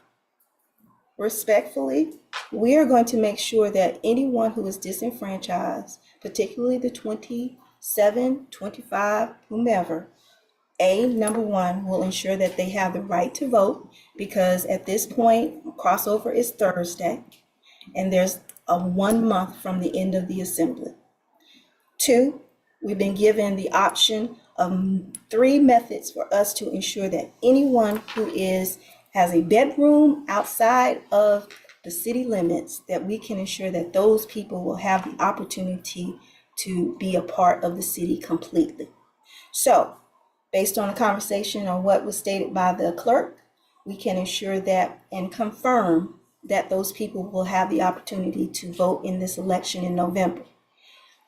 respectfully, we are going to make sure that anyone who is disenfranchised, particularly the 27, 25, whomever, number one, will ensure that they have the right to vote, because at this point, crossover is Thursday, and there's a 1 month from the end of the assembly. 2, we've been given the option of 3 methods for us to ensure that anyone who has a bedroom outside of the city limits, that we can ensure that those people will have the opportunity to be a part of the city completely. So, based on the conversation on what was stated by the clerk, we can ensure that and confirm that those people will have the opportunity to vote in this election in November.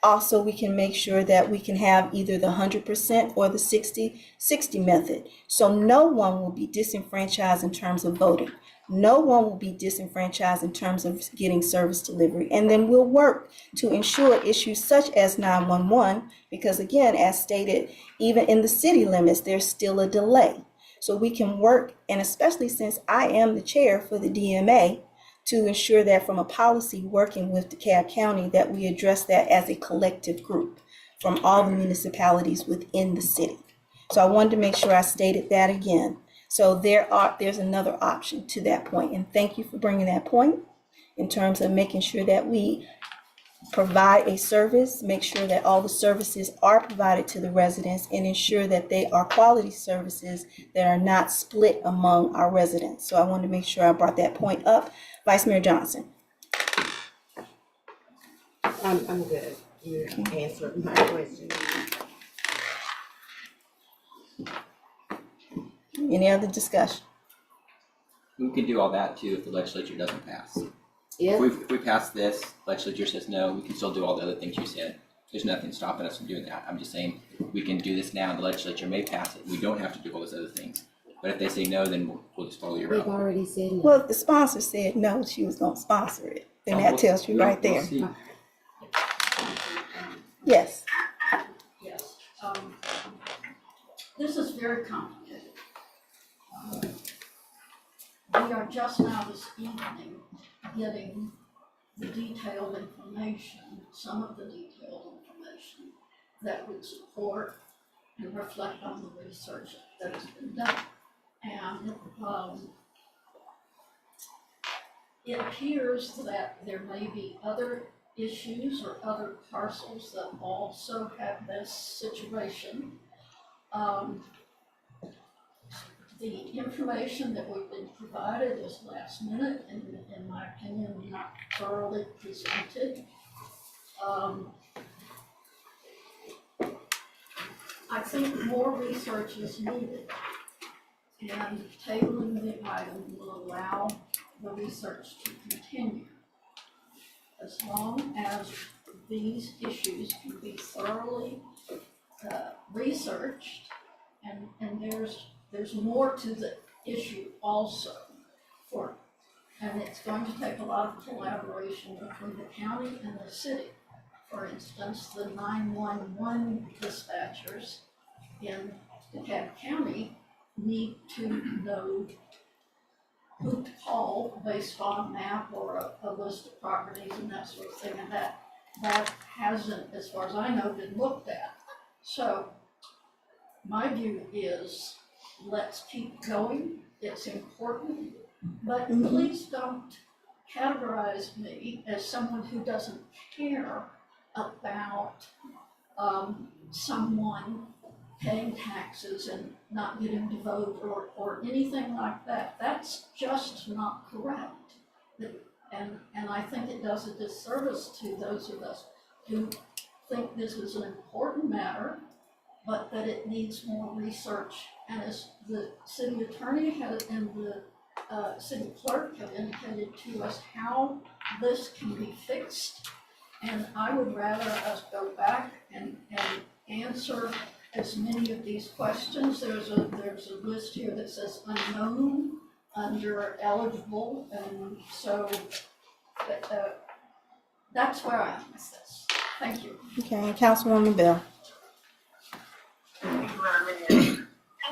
Also, we can make sure that we can have either the 100% or the 60-60 method. So no one will be disenfranchised in terms of voting. No one will be disenfranchised in terms of getting service delivery. And then we'll work to ensure issues such as 911, because again, as stated, even in the city limits, there's still a delay. So we can work, and especially since I am the chair for the DMA, to ensure that from a policy working with DeKalb County, that we address that as a collective group from all the municipalities within the city. So I wanted to make sure I stated that again. So there's another option to that point. And thank you for bringing that point in terms of making sure that we provide a service, make sure that all the services are provided to the residents, and ensure that they are quality services that are not split among our residents. So I wanted to make sure I brought that point up. Vice Mayor Johnson. I'm good. You answered my question. Any other discussion? We can do all that too if the legislature doesn't pass. Yeah. If we pass this, legislature says no, we can still do all the other things you said. There's nothing stopping us from doing that. I'm just saying, we can do this now and the legislature may pass it. We don't have to do all those other things. But if they say no, then we'll just follow your We've route. already said no. Well, if the sponsor said no, she was gonna sponsor it. Then that tells you right there. We'll see. Yes. Yes, this is very complicated. We are just now this evening getting the detailed information, some of the detailed information that would support and reflect on the research that has been done. And it appears that there may be other issues or other parcels that also have this situation. The information that we've been provided is last minute and in my opinion, not thoroughly presented. I think more research is needed, and tabling the item will allow the research to continue. As long as these issues can be thoroughly researched, and there's more to the issue also, and it's going to take a lot of collaboration between the county and the city. For instance, the 911 dispatchers in DeKalb County need to know who to call based on a map or a list of properties and that sort of thing, and that hasn't, as far as I know, been looked at. So my view is, let's keep going, it's important, but please don't categorize me as someone who doesn't care about someone paying taxes and not getting to vote or anything like that. That's just not correct. And I think it does a disservice to those of us who think this is an important matter, but that it needs more research. And as the city attorney and the city clerk have indicated to us how this can be fixed, and I would rather us go back and answer as many of these questions. There's a list here that says unknown under eligible, and so that's where I am with this. Thank you. Okay, Councilwoman Bell. Thank you, I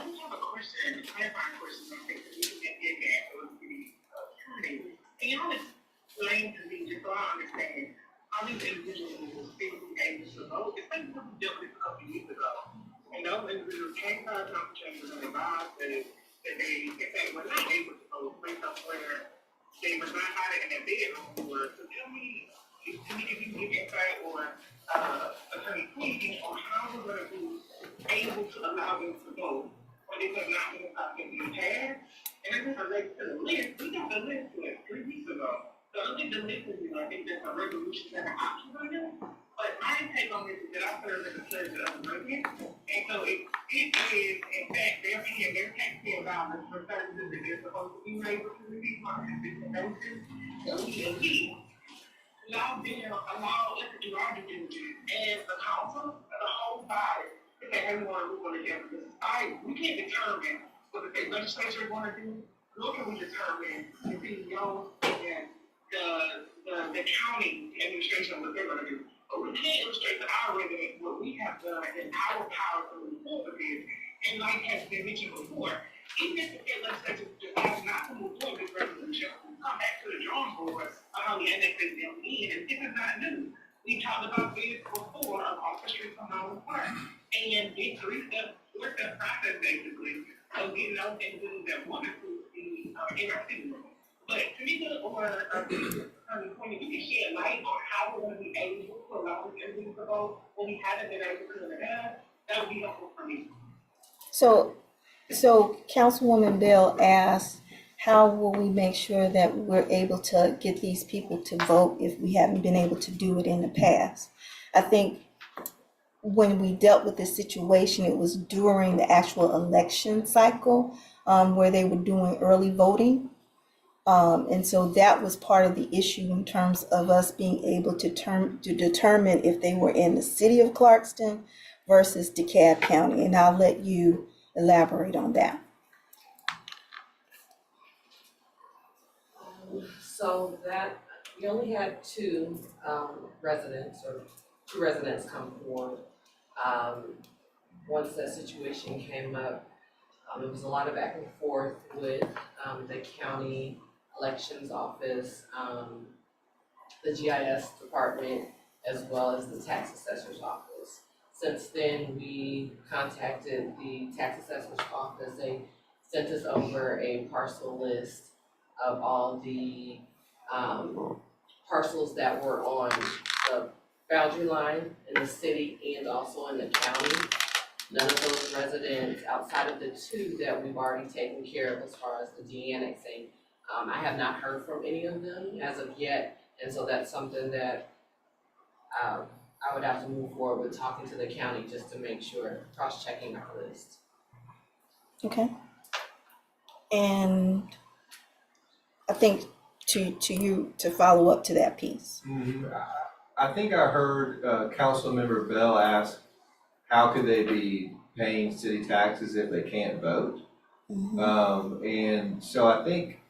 just have a question, a clarifying question, I think that we can get to the attorney. Can you explain to me, just so I understand, how these individuals will still be able to vote? It's like something dealt with a couple of years ago. And those individuals came to our council chambers and advised that they, if they were not able to vote based on where they were not hired in their bedroom were. So tell me if you can give insight or attorney pleading on how we're going to be able to allow them to vote when this has not been something in the past. And as it relates to the list, we got the list like 3 weeks ago. So I think the list is, I think that's a resolution and an option right now. But my take on this is that I serve as a pleasure of the resident. And so it is, in fact, they're paying their taxpayer dollars for services that they're supposed to be able to receive on a consistent basis. So we allow us to do our due diligence as the council, as a whole body, to say everyone who's going to get this. We can't determine what the state legislature is going to do, nor can we determine the CEOs and the county administration what they're going to do. But we can illustrate to our residents what we have done and our power to move forward with. And like has been mentioned before, even if the state legislature decides not to move forward with this resolution, we'll come back to the drawing board on how we annexate them in. And this is not new. We talked about this before across the street from our park. And it's 3-step, 4-step process basically of getting those individuals that want to be in our city room. But to me, or point, you can shed light on how we're going to be able to allow this individual to vote when we haven't been able to in the past. That would be helpful for me. So Councilwoman Bell asked, how will we make sure that we're able to get these people to vote if we haven't been able to do it in the past? I think when we dealt with this situation, it was during the actual election cycle where they were doing early voting. And so that was part of the issue in terms of us being able to determine if they were in the city of Clarkston versus DeKalb County. And I'll let you elaborate on that. So that, we only had two residents come forward. Once that situation came up, there was a lot of back and forth with the county elections office, the GIS department, as well as the tax assessor's office. Since then, we contacted the tax assessor's office. They sent us over a parcel list of all the parcels that were on the boundary line in the city and also in the county. None of those residents, outside of the two that we've already taken care of as far as the de-annexing, I have not heard from any of them as of yet, and so that's something that I would have to move forward with talking to the county just to make sure, cross-checking our list. Okay. And I think to follow up to that piece. I think I heard Councilmember Bell ask, how could they be paying city taxes if they can't vote? And so I think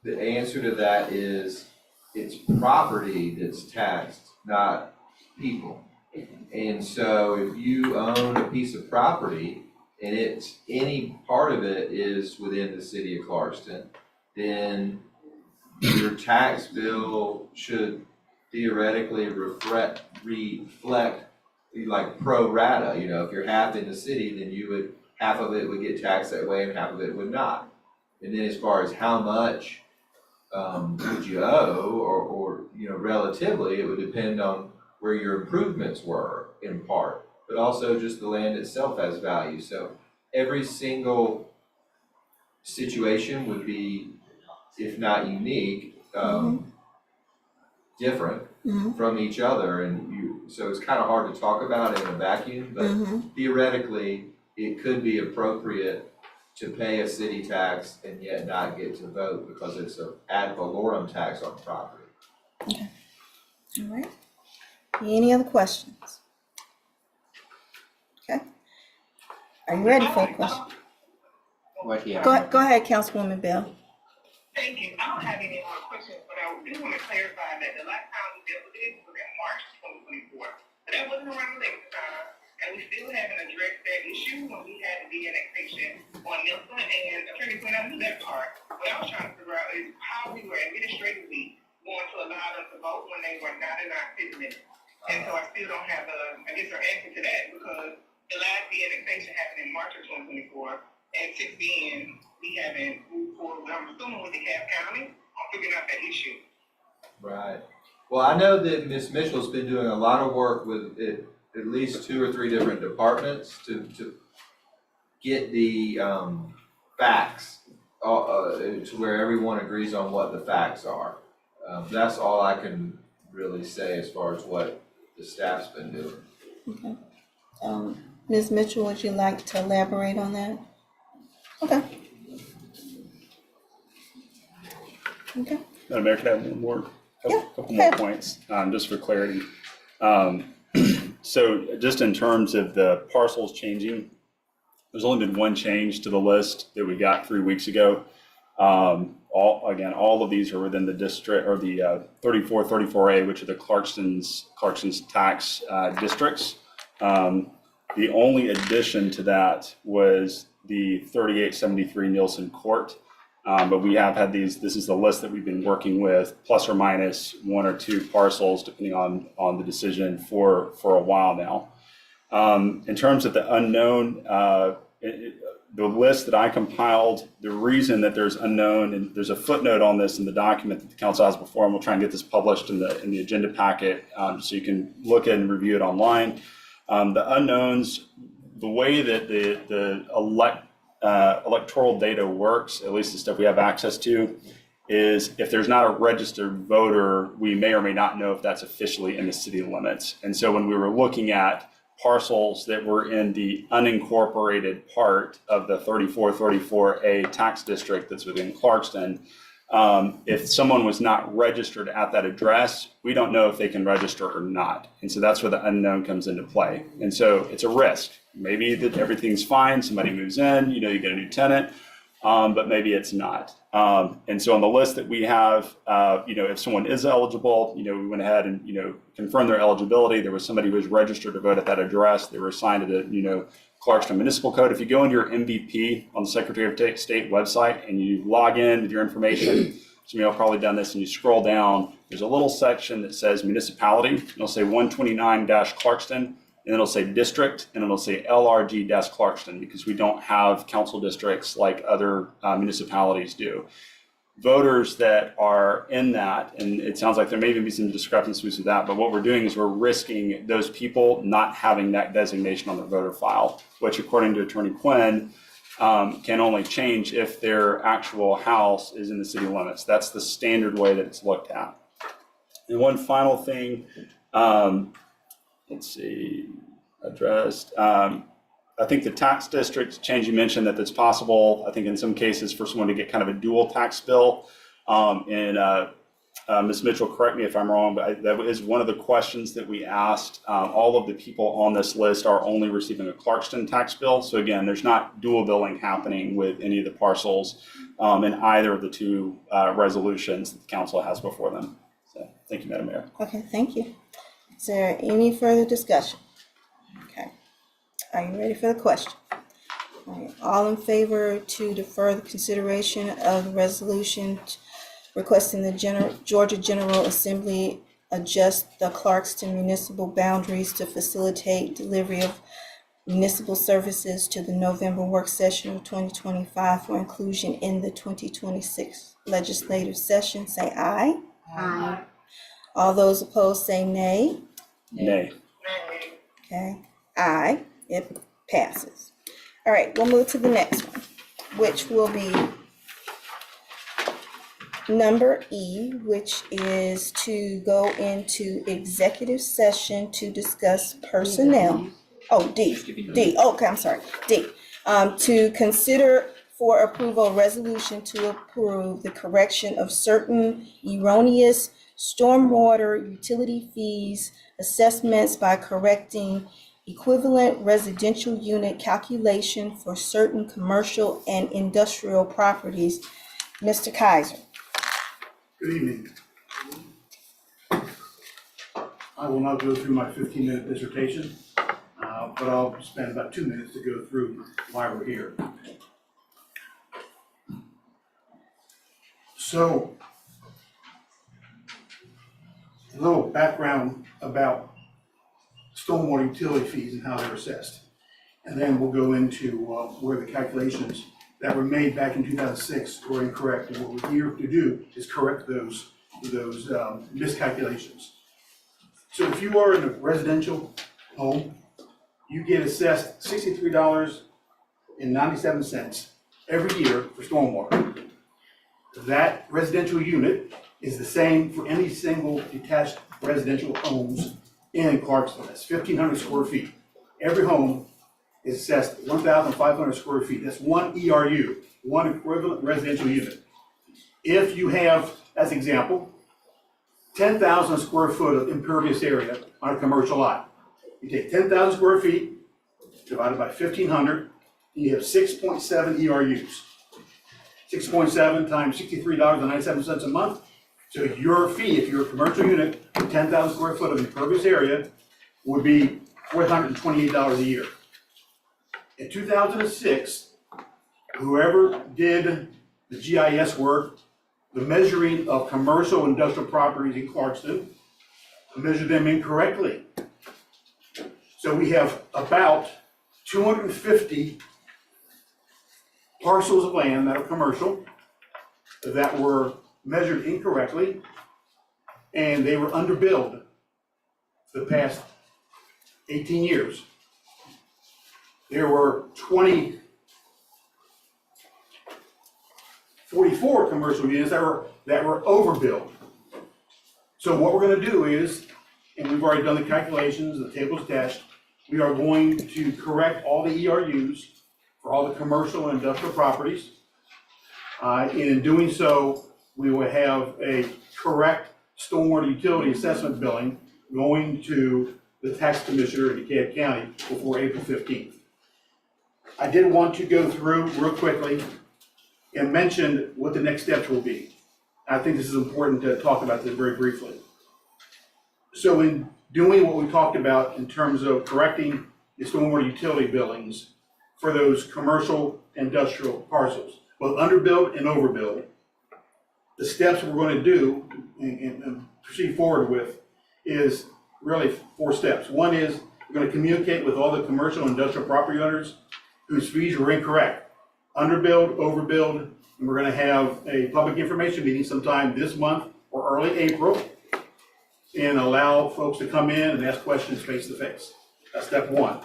the answer to that is it's property that's taxed, not people. And so if you own a piece of property and it's any part of it is within the city of Clarkston, then your tax bill should theoretically reflect like pro rata, you know, if you're half in the city, then half of it would get taxed that way and half of it would not. And then as far as how much would you owe, or, you know, relatively, it would depend on where your improvements were in part, but also just the land itself has value. So every single situation would be, if not unique, different from each other, and so it's kind of hard to talk about in a vacuum, but theoretically, it could be appropriate to pay a city tax and yet not get to vote because it's an ad valorem tax on property. Okay. All right. Any other questions? Okay. Are you ready for a question? Go ahead, Councilwoman Bell. Thank you. I don't have any more questions, but I do want to clarify that the last time we dealt with this was in March 2024. So that wasn't around election time, and we still haven't addressed that issue when we had the de-annexation on Nelson, and Attorney Quinn, I knew that part. What I was trying to figure out is how we were administratively going to allow them to vote when they were not in our city limits. And so I still don't have an answer to that, because the last de-annexation happened in March of 2024, and since then, we haven't moved forward. I'm assuming with DeKalb County on figuring out that issue. Right. Well, I know that Ms. Mitchell's been doing a lot of work with at least 2 or 3 different departments to get the facts to where everyone agrees on what the facts are. That's all I can really say as far as what the staff's been doing. Okay. Ms. Mitchell, would you like to elaborate on that? Okay. Okay. Madam Mayor, can I have one more, couple more points, just for clarity? So just in terms of the parcels changing, there's only been one change to the list that we got 3 weeks ago. All of these are within the district, or the 34, 34A, which are the Clarkston's tax districts. The only addition to that was the 3873 Nielsen Court. But we have had this is the list that we've been working with, plus or minus 1 or 2 parcels, depending on the decision for a while now. In terms of the unknown, the list that I compiled, the reason that there's unknown, and there's a footnote on this in the document that the council has before, and we'll try and get this published in the agenda packet, so you can look at and review it online. The unknowns, the way that the electoral data works, at least the stuff we have access to, is if there's not a registered voter, we may or may not know if that's officially in the city limits. And so when we were looking at parcels that were in the unincorporated part of the 3434A tax district that's within Clarkston, if someone was not registered at that address, we don't know if they can register or not. And so that's where the unknown comes into play. And so it's a risk. Maybe that everything's fine, somebody moves in, you get a new tenant, but maybe it's not. And so on the list that we have, if someone is eligible, we went ahead and, confirmed their eligibility. There was somebody who was registered to vote at that address. They were assigned to the, Clarkston Municipal Code. If you go into your MVP on the Secretary of State website and you log in with your information, some of you have probably done this, and you scroll down, there's a little section that says municipality, and it'll say 129-Clarkston, and it'll say district, and it'll say LRG-Clarkston, because we don't have council districts like other municipalities do. Voters that are in that, and it sounds like there may even be some discrepancies with that, but what we're doing is we're risking those people not having that designation on their voter file, which according to Attorney Quinn, can only change if their actual house is in the city limits. That's the standard way that it's looked at. And one final thing, let's see, addressed. I think the tax district change, you mentioned that it's possible, I think in some cases, for someone to get kind of a dual tax bill. Ms. Mitchell, correct me if I'm wrong, but that is one of the questions that we asked. All of the people on this list are only receiving a Clarkston tax bill. So again, there's not dual billing happening with any of the parcels in either of the 2 resolutions that the council has before them. So thank you, Madam Mayor. Okay, thank you. Is there any further discussion? Okay. Are you ready for the question? All in favor to defer the consideration of the resolution requesting the Georgia General Assembly adjust the Clarkston municipal boundaries to facilitate delivery of municipal services to the November work session of 2025 for inclusion in the 2026 legislative session, say aye. Aye. All those opposed say nay. Nay. Okay, aye, it passes. All right, we'll move to the next one, which will be number E, which is to go into executive session to discuss personnel. Oh, D, okay, I'm sorry, D. To consider for approval a resolution to approve the correction of certain erroneous stormwater utility fees assessments by correcting equivalent residential unit calculation for certain commercial and industrial properties. Mr. Kaiser. Good evening. I will not go through my 15-minute dissertation, but I'll spend about 2 minutes to go through why we're here. So, a little background about stormwater utility fees and how they're assessed. And then we'll go into where the calculations that were made back in 2006 were incorrect. And what we're here to do is correct those miscalculations. So if you are in a residential home, you get assessed $63.97 every year for stormwater. That residential unit is the same for any single detached residential homes in Clarkston. That's 1,500 square feet. Every home is assessed 1,500 square feet. That's one ERU, one equivalent residential unit. If you have, as an example, 10,000 square foot of impervious area on a commercial lot, you take 10,000 square feet divided by 1,500, and you have 6.7 ERUs. 6.7 times $63.97 a month. So your fee, if you're a commercial unit, 10,000 square foot of impervious area, would be $428 a year. In 2006, whoever did the GIS work, the measuring of commercial industrial properties in Clarkston, measured them incorrectly. So we have about 250 parcels of land that are commercial that were measured incorrectly, and they were underbilled for the past 18 years. There were 44 commercial units that were overbilled. So what we're going to do is, and we've already done the calculations, the table's attached, we are going to correct all the ERUs for all the commercial and industrial properties. And in doing so, we will have a correct stormwater utility assessment billing going to the tax commissioner in DeKalb County before April 15th. I did want to go through real quickly and mention what the next steps will be. I think this is important to talk about this very briefly. So in doing what we talked about in terms of correcting the stormwater utility billings for those commercial industrial parcels, both underbilled and overbilled, the steps we're going to do and proceed forward with is really 4 steps. One is we're going to communicate with all the commercial and industrial property owners whose fees were incorrect, underbilled, overbilled, and we're going to have a public information meeting sometime this month or early April and allow folks to come in and ask questions face to face. That's step 1.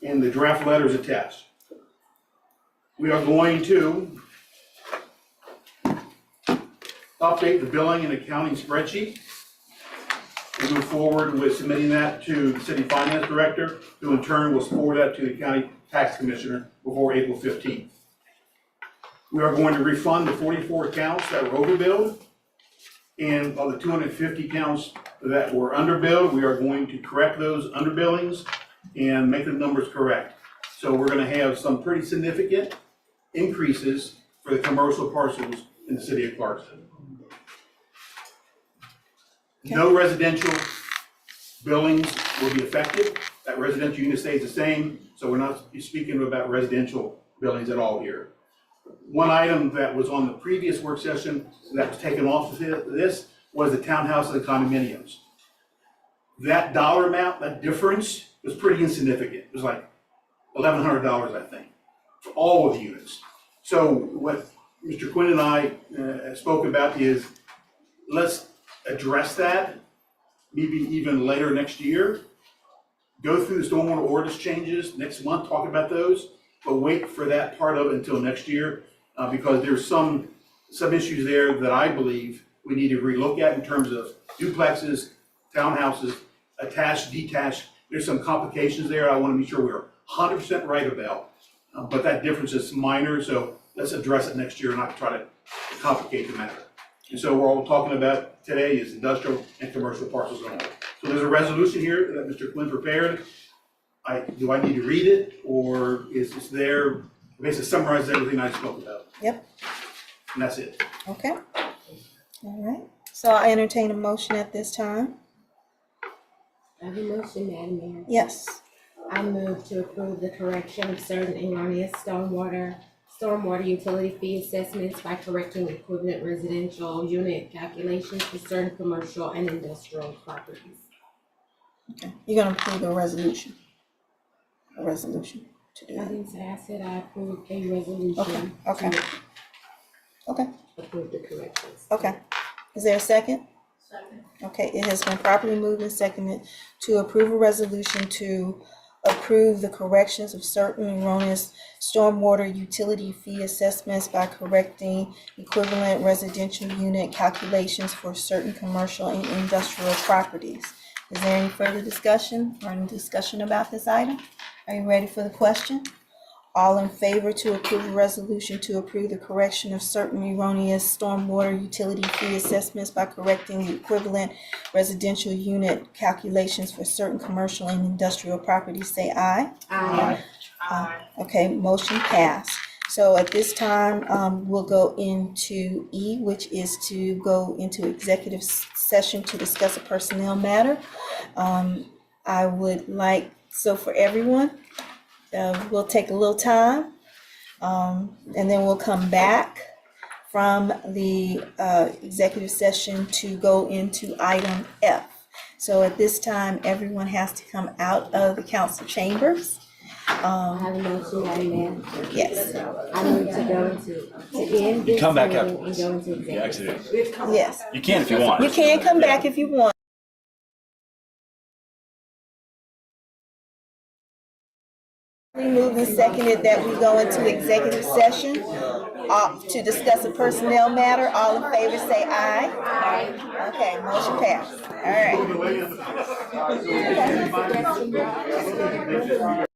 And the draft letter is attached. We are going to update the billing and accounting spreadsheet and move forward with submitting that to the city finance director, who in turn will forward that to the county tax commissioner before April 15th. We are going to refund the 44 accounts that were overbilled, and of the 250 accounts that were underbilled, we are going to correct those underbillings and make the numbers correct. So we're going to have some pretty significant increases for the commercial parcels in the city of Clarkston. No residential billings will be affected. That residential unit stays the same, so we're not speaking about residential buildings at all here. One item that was on the previous work session that was taken off of this was the townhouses and condominiums. That dollar amount, that difference was pretty insignificant. It was like $1,100, I think, for all of the units. So what Mr. Quinn and I spoke about is, let's address that, maybe even later next year. Go through the stormwater ordinance changes next month, talk about those, but wait for that part of it until next year, because there's some issues there that I believe we need to relook at in terms of duplexes, townhouses, attached, detached. There's some complications there I want to be sure we're 100% right about, but that difference is minor, so let's address it next year and not try to complicate the matter. And so we're all talking about today is industrial and commercial parcels only. So there's a resolution here that Mr. Quinn prepared. Do I need to read it, or is this there? Basically summarizes everything I spoke about. Yep. And that's it. Okay. All right. So I entertain a motion at this time. I have a motion, Madam Mayor. Yes. I move to approve the correction of certain erroneous stormwater utility fee assessments by correcting equivalent residential unit calculations for certain commercial and industrial properties. Okay. You're gonna approve a resolution. A resolution to do I that. didn't say, I said I approved a resolution. Okay. to Okay. Approve the corrections. Okay. Is there a second? Second. Okay, it has been properly moved and seconded to approve a resolution to approve the corrections of certain erroneous stormwater utility fee assessments by correcting equivalent residential unit calculations for certain commercial and industrial properties. Is there any further discussion or any discussion about this item? Are you ready for the question? All in favor to approve a resolution to approve the correction of certain erroneous stormwater utility fee assessments by correcting the equivalent residential unit calculations for certain commercial and industrial properties, say aye. Aye. Okay, motion passed. So at this time, we'll go into E, which is to go into executive session to discuss a personnel matter. I would like, so for everyone, we'll take a little time, and then we'll come back from the executive session to go into item F. So at this time, everyone has to come out of the council chambers. I have a motion, Madam Mayor. Yes. I move to go to end this come back meeting afterwards. and go into Yeah, executive. exit. Yes. You can if you want. You can come back if you want. We moved and seconded that we go into executive session to discuss a personnel matter. All in favor say aye. Aye. Okay, motion passed. All right.